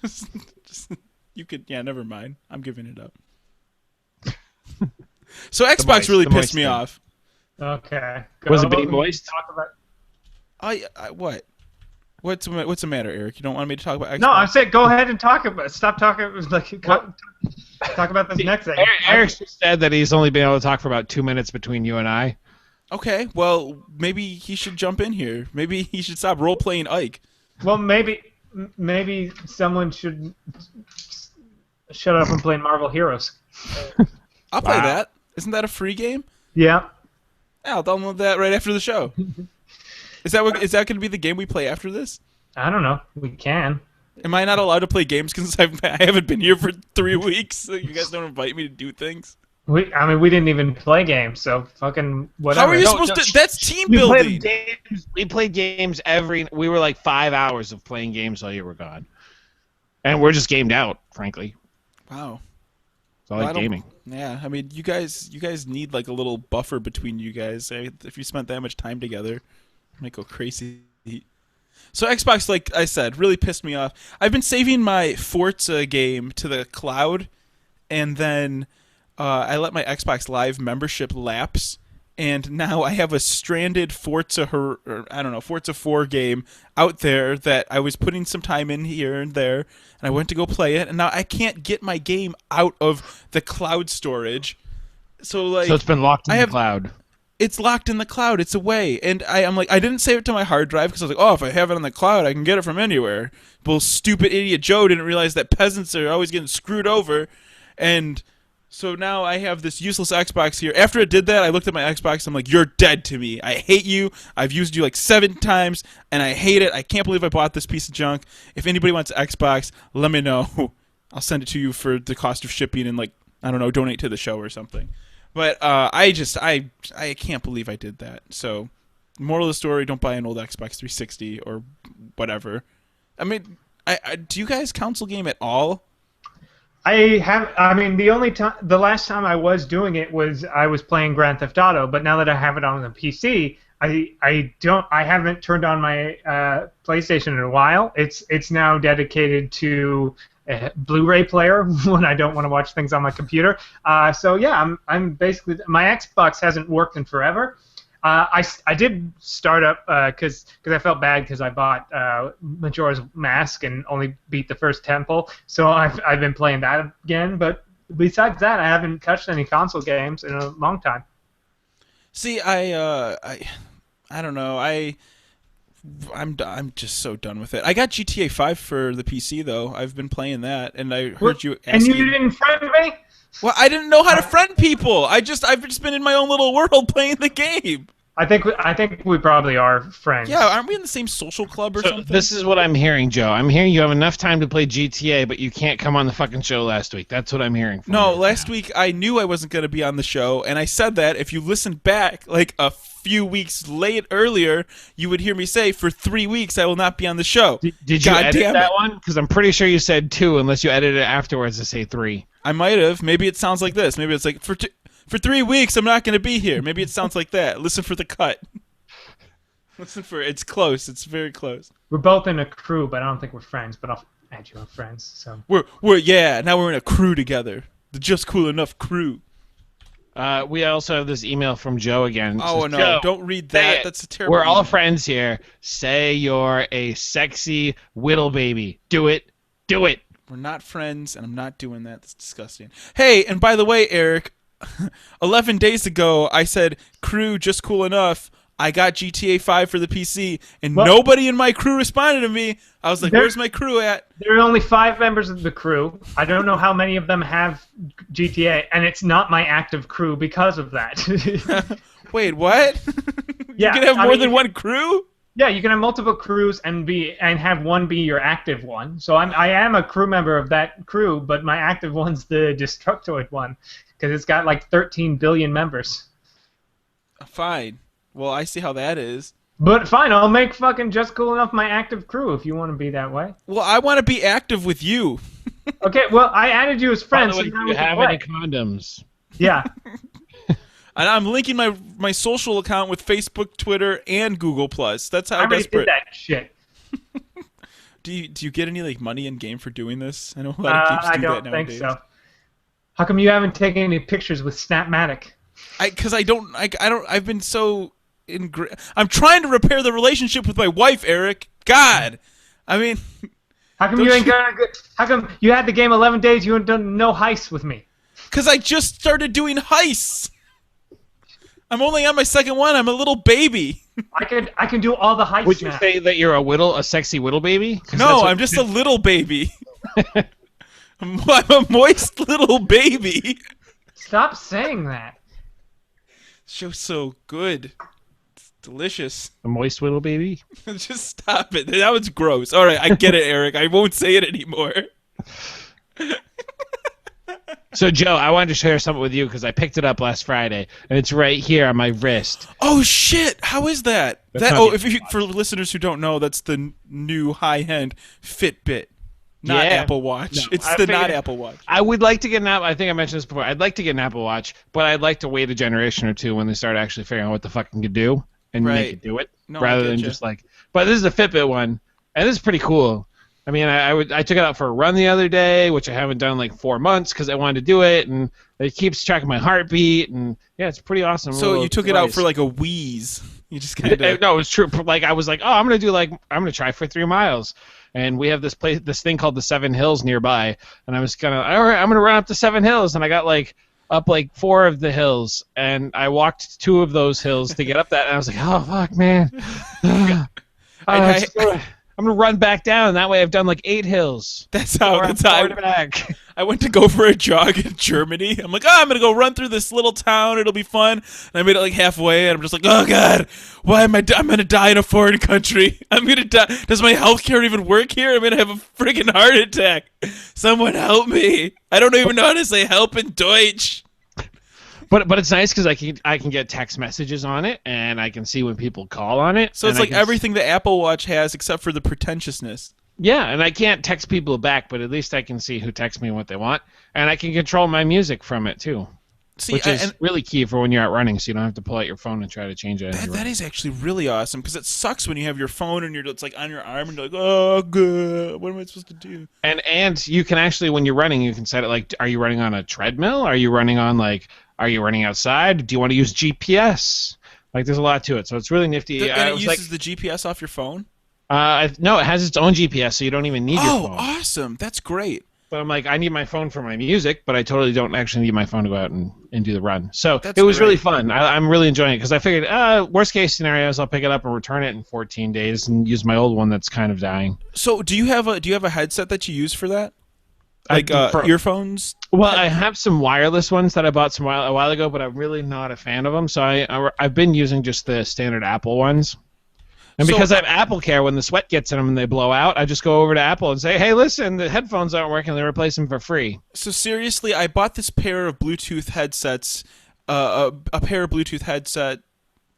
Just you could, never mind. I'm giving it up. So Xbox really pissed me off. Okay. Was it being moist? Talk about... What? What's the matter, Eric? You don't want me to talk about Xbox? No, I said go ahead and talk about it. Stop talking. Talk about this next thing. Eric just said that he's only been able to talk for about 2 minutes between you and I. Okay, well, maybe he should jump in here. Maybe he should stop role-playing Ike. Well, maybe someone should shut up and play Marvel Heroes. I'll play that. Isn't that a free game? Yeah. I'll download that right after the show. Is that going to be the game we play after this? I don't know. We can. Am I not allowed to play games because I haven't been here for 3 weeks? So you guys don't invite me to do things? We didn't even play games, so fucking whatever. How are you supposed to? That's team building. We played games we were like 5 hours of playing games while you were gone. And we're just gamed out, frankly. Wow. So I like gaming. Yeah, I mean, you guys need like a little buffer between you guys. If you spent that much time together, I might go crazy. So Xbox, like I said, really pissed me off. I've been saving my Forza game to the cloud, and then I let my Xbox Live membership lapse, and now I have a stranded Forza 4 game out there that I was putting some time in here and there, and I went to go play it, and now I can't get my game out of the cloud storage. So it's been locked in the cloud. It's locked in the cloud. It's away, and I'm like, I didn't save it to my hard drive because I was like, oh, if I have it on the cloud, I can get it from anywhere. Well, stupid idiot Joe didn't realize that peasants are always getting screwed over, and so now I have this useless Xbox here. After it did that, I looked at my Xbox. I'm like, you're dead to me. I hate you. I've used you like 7 times, and I hate it. I can't believe I bought this piece of junk. If anybody wants Xbox, let me know. I'll send it to you for the cost of shipping and, like, I don't know, donate to the show or something. But I can't believe I did that. So, moral of the story, don't buy an old Xbox 360 or whatever. I mean, do you guys console game at all? I mean, the last time I was doing it was I was playing Grand Theft Auto, but now that I have it on the PC, I haven't turned on my PlayStation in a while. It's now dedicated to a Blu-ray player when I don't want to watch things on my computer. So yeah, I'm basically, my Xbox hasn't worked in forever. I did start up because I felt bad because I bought Majora's Mask and only beat the first temple, so I've been playing that again. But besides that, I haven't touched any console games in a long time. See, I don't know. I'm just so done with it. I got GTA 5 for the PC though. I've been playing that, and I heard you asking. And you didn't friend me? Well, I didn't know how to friend people. I've just been in my own little world playing the game. I think we probably are friends. Yeah, aren't we in the same social club or something? This is what I'm hearing, Joe. I'm hearing you have enough time to play GTA, but you can't come on the fucking show last week. That's what I'm hearing from No, you last now. week I knew I wasn't going to be on the show, and I said that. If you listen back, like a few weeks earlier, you would hear me say, for 3 weeks I will not be on the show. Did you edit that one? Because I'm pretty sure you said 2, unless you edited it afterwards to say 3. I might have. Maybe it sounds like this. Maybe it's like, for 3 weeks I'm not going to be here. Maybe it sounds like that. Listen for the cut. Listen for it. It's close. It's very close. We're both in a crew, but I don't think we're friends. But I'll add you on friends. So now we're in a crew together. The Just Cool Enough crew. We also have this email from Joe again. Oh, says, no. Joe, Don't read that. That's a terrible We're all email. friends here. Say you're a sexy whittle baby. Do it. Do it. We're not friends, and I'm not doing that. That's disgusting. Hey, and by the way, Eric, 11 days ago, I said, crew, Just Cool Enough. I got GTA 5 for the PC, and nobody in my crew responded to me. I was like, where's my crew at? There are only 5 members of the crew. I don't know how many of them have GTA, and it's not my active crew because of that. Wait, what? Yeah, you can have more than one crew? Yeah, you can have multiple crews and have one be your active one. So I am a crew member of that crew, but my active one's the Destructoid one because it's got like 13 billion members. Fine. Well, I see how that is. But fine, I'll make fucking Just Cool Enough my active crew if you want to be that way. Well, I want to be active with you. Okay, well, I added you as friends. By the way, so now do we you can have play. any condoms? Yeah. And I'm linking my social account with Facebook, Twitter, and Google+. That's how I already desperate. did that shit. Do you get any like money in game for doing this? I know a lot of games I do don't that think nowadays. so. How come you haven't taken any pictures with Snapmatic? Because I don't. I've been so. I'm trying to repair the relationship with my wife, Eric. God, I mean. How come How come you had the game 11 days? You haven't done no heists with me? Because I just started doing heists. I'm only on my second one. I'm a little baby. I can do all the heists. Would you now. say that you're a sexy whittle baby? No, I'm just a little baby. I'm a moist little baby. Stop saying that. Show's so good. It's delicious. a moist whittle baby. Just stop it. That was gross. All right, I get it, Eric. I won't say it anymore. So, Joe, I wanted to share something with you because I picked it up last Friday, and it's right here on my wrist. Oh shit! How is that? That's not If you, for listeners who don't know, that's the new high-end Fitbit, not Yeah. Apple Watch. No, It's I the figured- not Apple Watch. I would like to get an Apple. I think I mentioned this before. I'd like to get an Apple Watch, but I'd like to wait a generation or two when they start actually figuring out what the fuck it can do and Right. make it do it, No, I rather than getcha. just like. But this is a Fitbit one, and this is pretty cool. I mean, I took it out for a run the other day, which I haven't done in like 4 months because I wanted to do it, and it keeps tracking my heartbeat, and yeah, it's pretty awesome. So you took it out for like a wheeze. You just kind of no, it's true. Like I was like, oh, I'm gonna try for 3 miles, and we have this thing called the Seven Hills nearby, and I was all right, I'm gonna run up the 7 hills, and I got like up like 4 of the hills, and I walked 2 of those hills to get up that, and I was like, oh fuck, man. I'm gonna run back down. That way, I've done like 8 hills. That's how. Back. I went to go for a jog in Germany. I'm like, I'm gonna go run through this little town. It'll be fun. And I made it like halfway, and I'm just like, oh god, why am I'm gonna die in a foreign country. I'm gonna die. Does my healthcare even work here? I'm gonna have a freaking heart attack. Someone help me. I don't even know how to say help in Deutsch. But it's nice because I can get text messages on it, and I can see when people call on it. So it's like everything the Apple Watch has except for the pretentiousness. Yeah, and I can't text people back, but at least I can see who texts me and what they want, and I can control my music from it too. Which is really key for when you're out running, so you don't have to pull out your phone and try to change it. That is actually really awesome because it sucks when you have your phone and it's like on your arm and you're like, oh, good. What am I supposed to do? And you can actually, when you're running, you can set it like, are you running on a treadmill? Are you running outside? Do you want to use GPS? Like, there's a lot to it, so it's really nifty. And it uses the GPS off your phone? No, it has its own GPS, so you don't even need your phone. Oh, awesome. That's great. But I'm like, I need my phone for my music, but I totally don't actually need my phone to go out and do the run. So it was really fun. I'm really enjoying it because I figured, worst case scenarios, I'll pick it up and return it in 14 days and use my old one that's kind of dying. So do you have a headset that you use for that? Like earphones? Well, I have some wireless ones that I bought a while ago, but I'm really not a fan of them. So I've been using just the standard Apple ones. And because I have Apple Care, when the sweat gets in them and they blow out, I just go over to Apple and say, hey, listen, the headphones aren't working. They replace them for free. So seriously, I bought this pair of Bluetooth headsets, a pair of Bluetooth headset.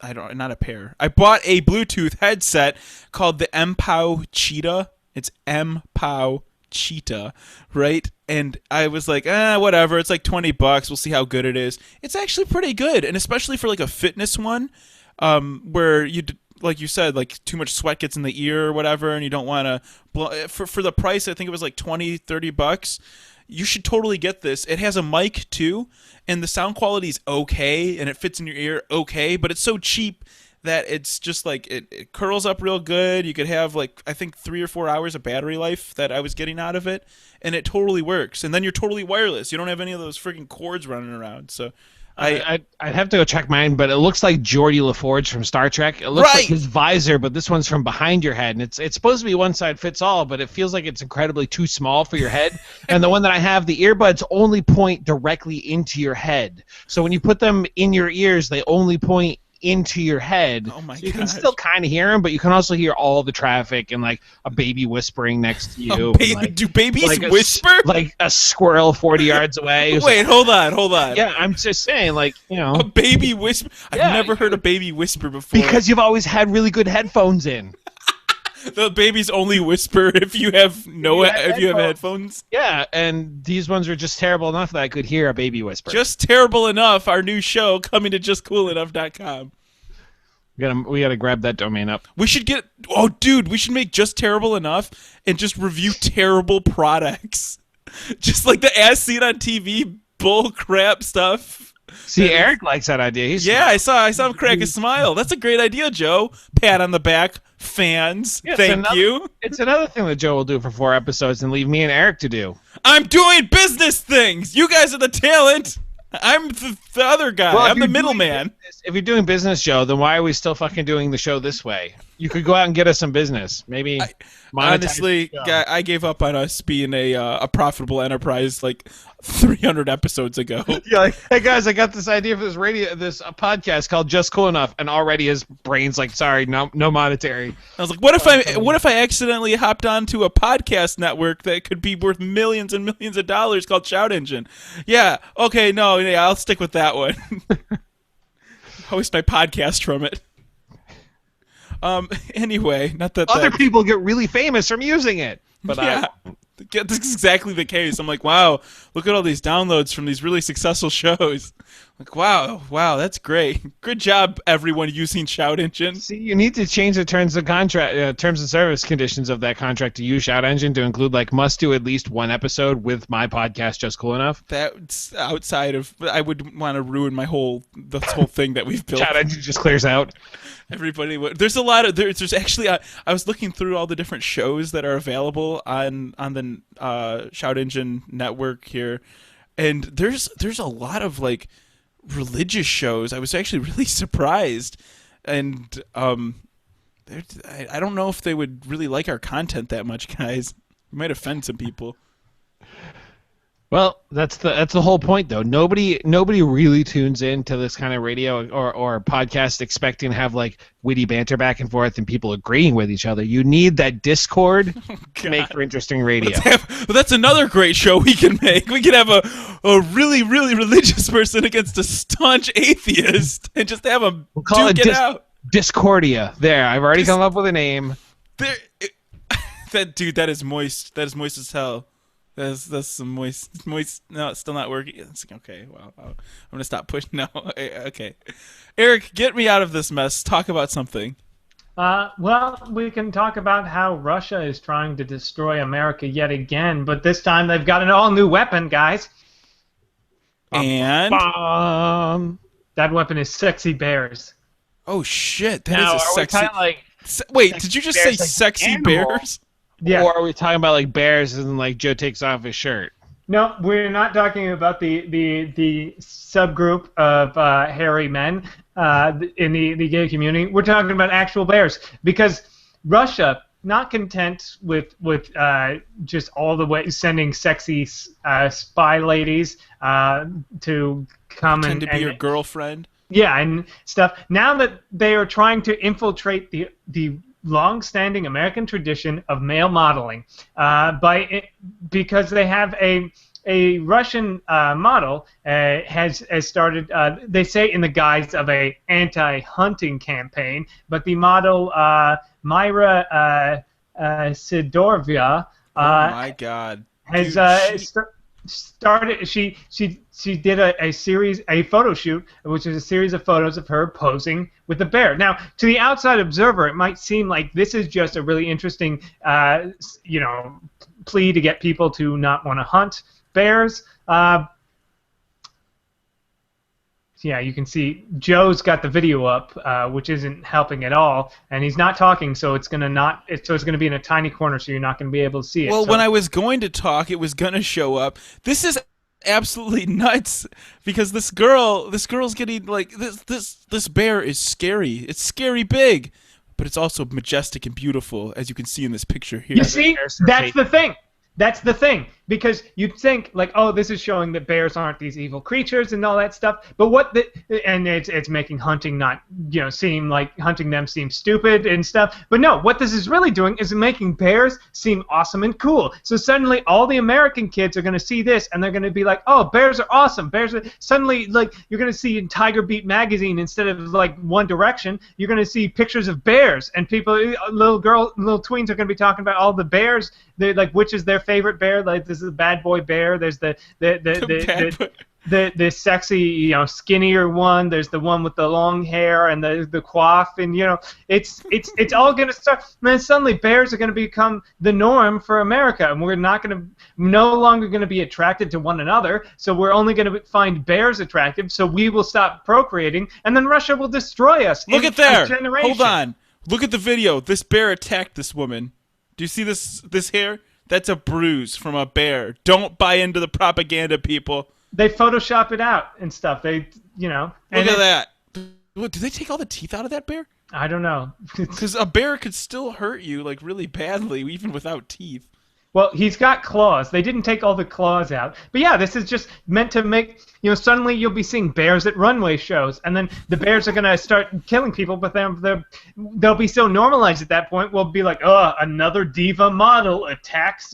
Not a pair. I bought a Bluetooth headset called the MPOW Cheetah. It's MPOW Cheetah, right? And I was like, whatever. It's like $20. We'll see how good it is. It's actually pretty good, and especially for like a fitness one, where you. Like you said, like too much sweat gets in the ear or whatever, and you don't want to blow. For the price, I think it was like $20-$30. You should totally get this. It has a mic too, and the sound quality is okay, and it fits in your ear okay, but it's so cheap that it's just like it curls up real good. You could have like I think 3 or 4 hours of battery life that I was getting out of it, and it totally works. And then you're totally wireless. You don't have any of those freaking cords running around. So I'd have to go check mine, but it looks like Geordi LaForge from Star Trek. It looks like his visor, but this one's from behind your head, and it's supposed to be one size fits all, but it feels like it's incredibly too small for your head. And the one that I have, the earbuds only point directly into your head. So when you put them in your ears, they only point into your head. Oh my god! You can still kind of hear them, but you can also hear all the traffic and like a baby whispering next to you. Do babies whisper? Like a squirrel 40 yards away. Wait, hold on. Yeah, I'm just saying, like, you know, a baby whisper. I've never heard a baby whisper before. Because you've always had really good headphones in. The babies only whisper if you have headphones. Yeah, and these ones are just terrible enough that I could hear a baby whisper. Just Terrible Enough, our new show coming to justcoolenough.com. We gotta grab that domain up. We should we should make Just Terrible Enough and just review terrible products. Just like the as seen on TV bull crap stuff. See, Eric likes that idea. I saw him crack a smile. That's a great idea, Joe. Pat on the back. Fans, thank you. It's another thing that Joe will do for 4 episodes and leave me and Eric to do. I'm doing business things. You guys are the talent. I'm the other guy. Well, I'm the middleman. If you're doing business, Joe, then why are we still fucking doing the show this way? You could go out and get us some business. Maybe. Honestly, I gave up on us being a profitable enterprise like 300 episodes ago. Yeah, like, hey guys, I got this idea for this podcast called Just Cool Enough, and already his brain's like, sorry, no monetary. I was like, what if I accidentally hopped onto a podcast network that could be worth millions and millions of dollars called Shout Engine? Yeah, okay, no, yeah, I'll stick with that one. Host my podcast from it. Anyway, not that other people get really famous from using it, but this is exactly the case. I'm like, wow, look at all these downloads from these really successful shows. Like, wow, that's great. Good job, everyone using Shout Engine. See, you need to change the terms and service conditions of that contract to use Shout Engine to include like must do at least one episode with my podcast just cool enough. That's outside of. I would want to ruin this whole thing that we've built. Shout Engine just clears out. Everybody would. There's a lot of there's actually I was looking through all the different shows that are available on the Shout Engine network here, and there's a lot of like religious shows. I was actually really surprised, and I don't know if they would really like our content that much, guys. We might offend some people. Well, that's the whole point, though. Nobody really tunes in to this kind of radio or podcast expecting to have like witty banter back and forth and people agreeing with each other. You need that discord to make for interesting radio. That's another great show we can make. We can have a really, really religious person against a staunch atheist and just have them duke it out. Discordia. There, I've already come up with a name. That is moist. That is moist as hell. That's some moist. No, it's still not working. It's okay. Well, I'm gonna stop pushing. No, okay. Eric, get me out of this mess. Talk about something. Well, we can talk about how Russia is trying to destroy America yet again, but this time they've got an all-new weapon, guys. And that weapon is sexy bears. Oh shit! That now, is a sexy. Wait, did you just say sexy animal? bears? Yeah. Or are we talking about like bears and like Joe takes off his shirt? No, we're not talking about the subgroup of hairy men in the gay community. We're talking about actual bears because Russia, not content with just all the way sending sexy spy ladies to come Pretend to be your girlfriend. Yeah, and stuff. Now that they are trying to infiltrate the long-standing American tradition of male modeling, because they have a Russian model has started. They say in the guise of a anti-hunting campaign, but the model Myra Sidorova. Oh my God! Has started. She did a photo shoot, which is a series of photos of her posing with a bear. Now, to the outside observer, it might seem like this is just a really interesting, plea to get people to not want to hunt bears. Yeah, you can see Joe's got the video up, which isn't helping at all, and he's not talking, so it's gonna be in a tiny corner, so you're not gonna be able to see it. Well, when I was going to talk, it was gonna show up. This is absolutely nuts because this girl's getting like this bear is scary. It's scary big, but it's also majestic and beautiful, as you can see in this picture here. You see, that's the thing. That's the thing, because you'd think like, oh, this is showing that bears aren't these evil creatures and all that stuff. But and it's making hunting not, seem like hunting them seems stupid and stuff. But no, what this is really doing is making bears seem awesome and cool. So suddenly all the American kids are going to see this and they're going to be like, oh, bears are awesome. Suddenly like you're going to see in Tiger Beat magazine instead of like One Direction, you're going to see pictures of bears and little tweens are going to be talking about all the bears. They're like, which is their favorite bear? Like, this is a bad boy bear. There's the sexy, skinnier one. There's the one with the long hair and the coif, and it's all gonna start. And then suddenly, bears are gonna become the norm for America, and we're no longer gonna be attracted to one another. So we're only gonna find bears attractive. So we will stop procreating, and then Russia will destroy us. Look at there. Hold on. Look at the video. This bear attacked this woman. Do you see this hair? That's a bruise from a bear. Don't buy into the propaganda, people. They Photoshop it out and stuff. Look at that. Did they take all the teeth out of that bear? I don't know. Because a bear could still hurt you like really badly, even without teeth. Well, he's got claws. They didn't take all the claws out. But yeah, this is just meant to make, suddenly you'll be seeing bears at runway shows, and then the bears are going to start killing people, but they'll be so normalized at that point, we'll be like, oh, another diva model attacks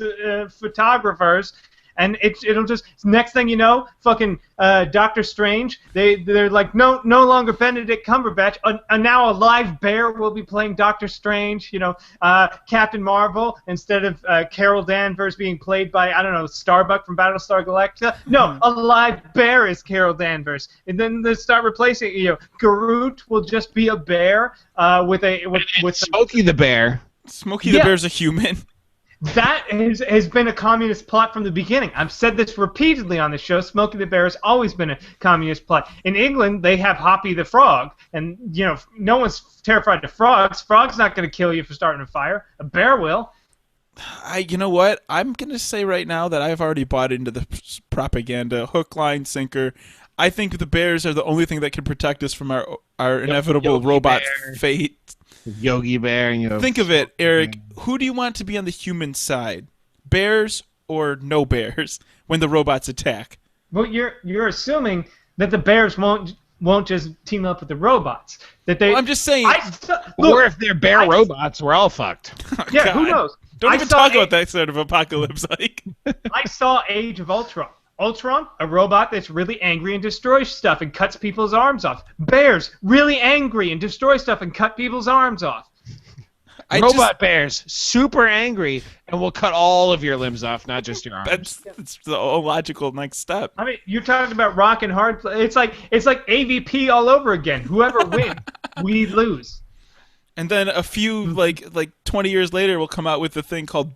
photographers. and it'll just next thing you know, fucking Doctor Strange. They're like no longer Benedict Cumberbatch. Now a live bear will be playing Doctor Strange. Captain Marvel instead of Carol Danvers being played by I don't know Starbuck from Battlestar Galactica. No, a live bear is Carol Danvers, and then they start replacing. Groot will just be a bear with Smokey the Bear. Smokey the Bear's a human. That has been a communist plot from the beginning. I've said this repeatedly on the show. Smokey the Bear has always been a communist plot. In England, they have Hoppy the Frog, and no one's terrified of frogs. Frog's not going to kill you for starting a fire. A bear will. You know what? I'm going to say right now that I've already bought into the propaganda, hook, line, sinker. I think the bears are the only thing that can protect us from our inevitable robot fate. Yogi Bear. Think of it, Eric. Who do you want to be on the human side? Bears or no bears when the robots attack? Well, you're assuming that the bears won't just team up with the robots. That they. Well, I'm just saying. Or if they're bear robots, we're all fucked. Oh, yeah, God. Who knows? Don't even talk about that sort of apocalypse. I saw Age of Ultron. Ultron, a robot that's really angry and destroys stuff and cuts people's arms off. Bears, really angry and destroy stuff and cut people's arms off. Robot bears, super angry, and will cut all of your limbs off, not just your arms. That's the logical next step. I mean, you're talking about rock and hard play. It's like AVP all over again. Whoever wins, we lose. And then a few like 20 years later, we'll come out with a thing called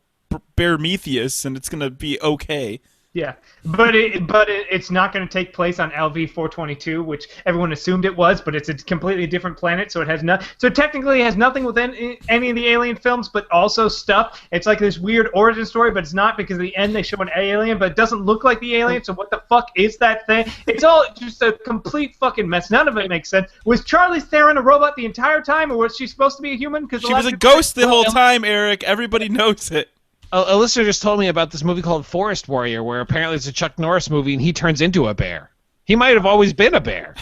Bearmetheus, and it's gonna be okay. Yeah, but it's not going to take place on LV-422, which everyone assumed it was, but it's a completely different planet, so it has So technically, it has nothing with any of the Alien films, but also stuff. It's like this weird origin story, but it's not because at the end they show an alien, but it doesn't look like the alien. So what the fuck is that thing? It's all just a complete fucking mess. None of it makes sense. Was Charlize Theron a robot the entire time, or was she supposed to be a human? She was a ghost the whole time, Eric. Everybody knows it. A listener just told me about this movie called Forest Warrior, where apparently it's a Chuck Norris movie, and he turns into a bear. He might have always been a bear.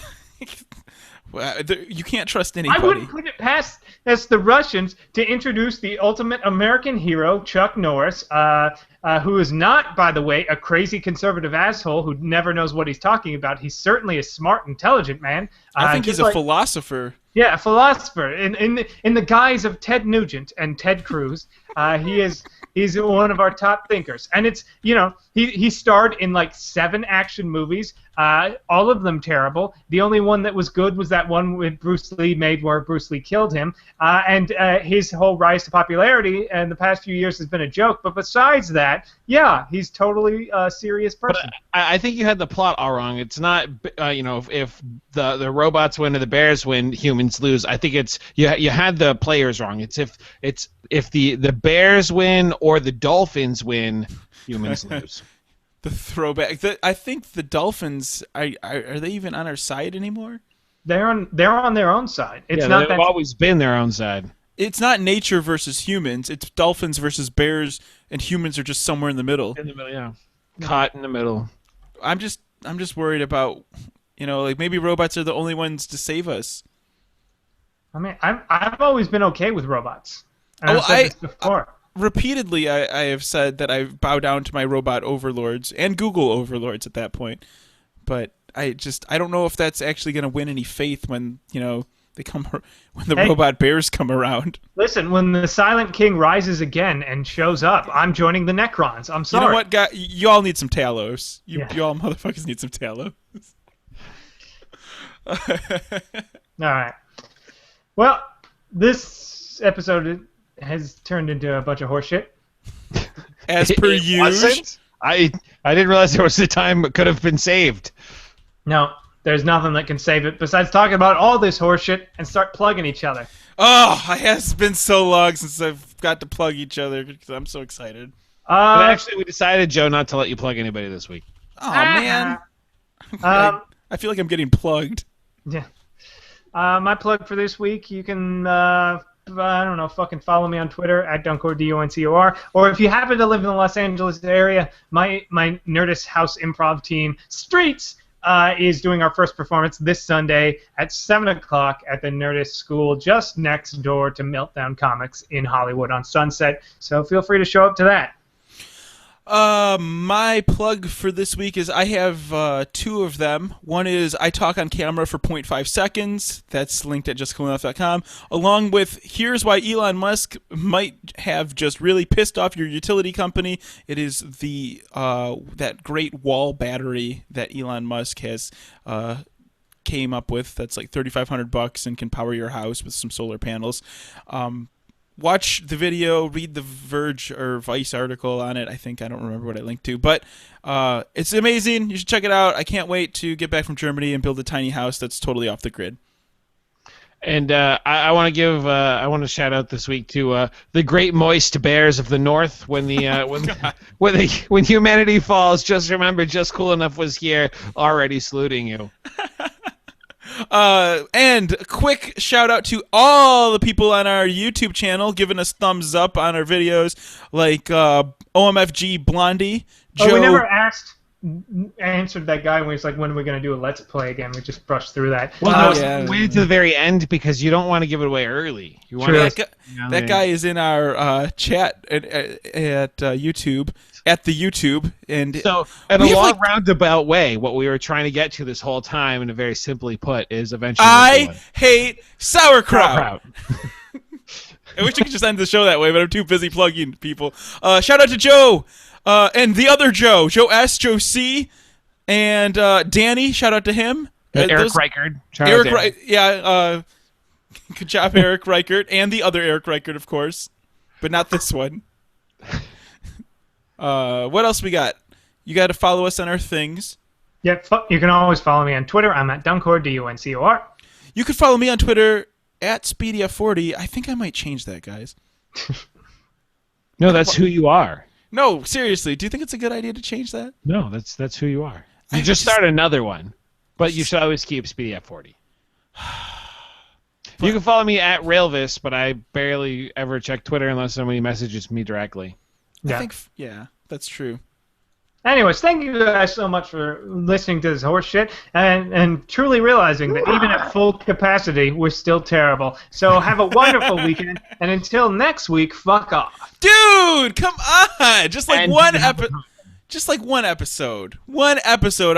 Well, you can't trust anybody. I wouldn't put it past the Russians to introduce the ultimate American hero, Chuck Norris, who is not, by the way, a crazy conservative asshole who never knows what he's talking about. He's certainly a smart, intelligent man. I think he's a philosopher. Yeah, a philosopher. In the guise of Ted Nugent and Ted Cruz, he's one of our top thinkers. And it's he starred in like 7 action movies, all of them terrible. The only one that was good was that one with Bruce Lee made where Bruce Lee killed him. And his whole rise to popularity in the past few years has been a joke. But besides that, yeah, he's totally a serious person. But I think you had the plot all wrong. It's not if the robots win or the bears win, humans lose. I think it's you had the players wrong. It's if the bears win or the dolphins win, humans lose. The throwback. I think the dolphins are they even on our side anymore? They're on their own side. It's not they've always been their own side. It's not nature versus humans. It's dolphins versus bears, and humans are just somewhere in the middle. In the middle, yeah. Caught in the middle. I'm just worried about like maybe robots are the only ones to save us. I mean, I've always been okay with robots. And I've said this before. Repeatedly, I have said that I bow down to my robot overlords and Google overlords at that point. But I don't know if that's actually going to win any faith when they come when the robot bears come around. Listen, when the Silent King rises again and shows up, I'm joining the Necrons. I'm sorry. You know what, guy? You all need some Talos. You all motherfuckers need some Talos. All right. Well, this episode has turned into a bunch of horseshit. As per usual. I didn't realize there was a time it could have been saved. No, there's nothing that can save it besides talking about all this horseshit and start plugging each other. Oh, it has been so long since I've got to plug each other because I'm so excited. But actually, we decided, Joe, not to let you plug anybody this week. Oh, man. I feel like I'm getting plugged. Yeah. My plug for this week, you can, fucking follow me on Twitter at Duncor, DUNCOR. Or if you happen to live in the Los Angeles area, my Nerdist House Improv team, Streets, is doing our first performance this Sunday at 7 o'clock at the Nerdist School just next door to Meltdown Comics in Hollywood on Sunset. So feel free to show up to that. My plug for this week is I have two of them. One is I talk on camera for 0.5 seconds. That's linked at justcoolenough.com. Along with here's why Elon Musk might have just really pissed off your utility company. It is the that great wall battery that Elon Musk has came up with. That's like $3,500 and can power your house with some solar panels. Watch the video, read the Verge or Vice article on it. I don't remember what I linked to, but it's amazing. You should check it out. I can't wait to get back from Germany and build a tiny house that's totally off the grid. And I want to give I want to shout out this week to the great moist bears of the north. When the when humanity falls, just remember, Just Cool Enough was here already saluting you. And a quick shout out to all the people on our YouTube channel giving us thumbs up on our videos, like OMFG Blondie, Joe. Oh, we never answered that guy when he's like, when are we going to do a Let's Play again? We just brushed through that. Well, wait to the very end because you don't want to give it away early. You want that guy is in our chat at YouTube. At the YouTube, and so in a long roundabout way, what we were trying to get to this whole time, and very simply put, is eventually I hate sauerkraut. I wish I could just end the show that way, but I'm too busy plugging people. Shout out to Joe and the other Joe, Joe S, Joe C, and Danny. Shout out to him. Eric Reichert. Good job, Eric Reichert, and the other Eric Reichert, of course, but not this one. What else we got? You got to follow us on our things. Yep, you can always follow me on Twitter. I'm at Duncor, DUNCOR. You can follow me on Twitter at SpeedyF40. I think I might change that, guys. No, that's who you are. No, seriously. Do you think it's a good idea to change that? No, that's who you are. You just start another one, but you should always keep SpeedyF40. You can follow me at Railvis, but I barely ever check Twitter unless somebody messages me directly. Yeah. That's true. Anyways, thank you guys so much for listening to this horse shit and truly realizing that even at full capacity, we're still terrible. So have a wonderful weekend, and until next week, fuck off. Dude, come on! Just like one episode. One episode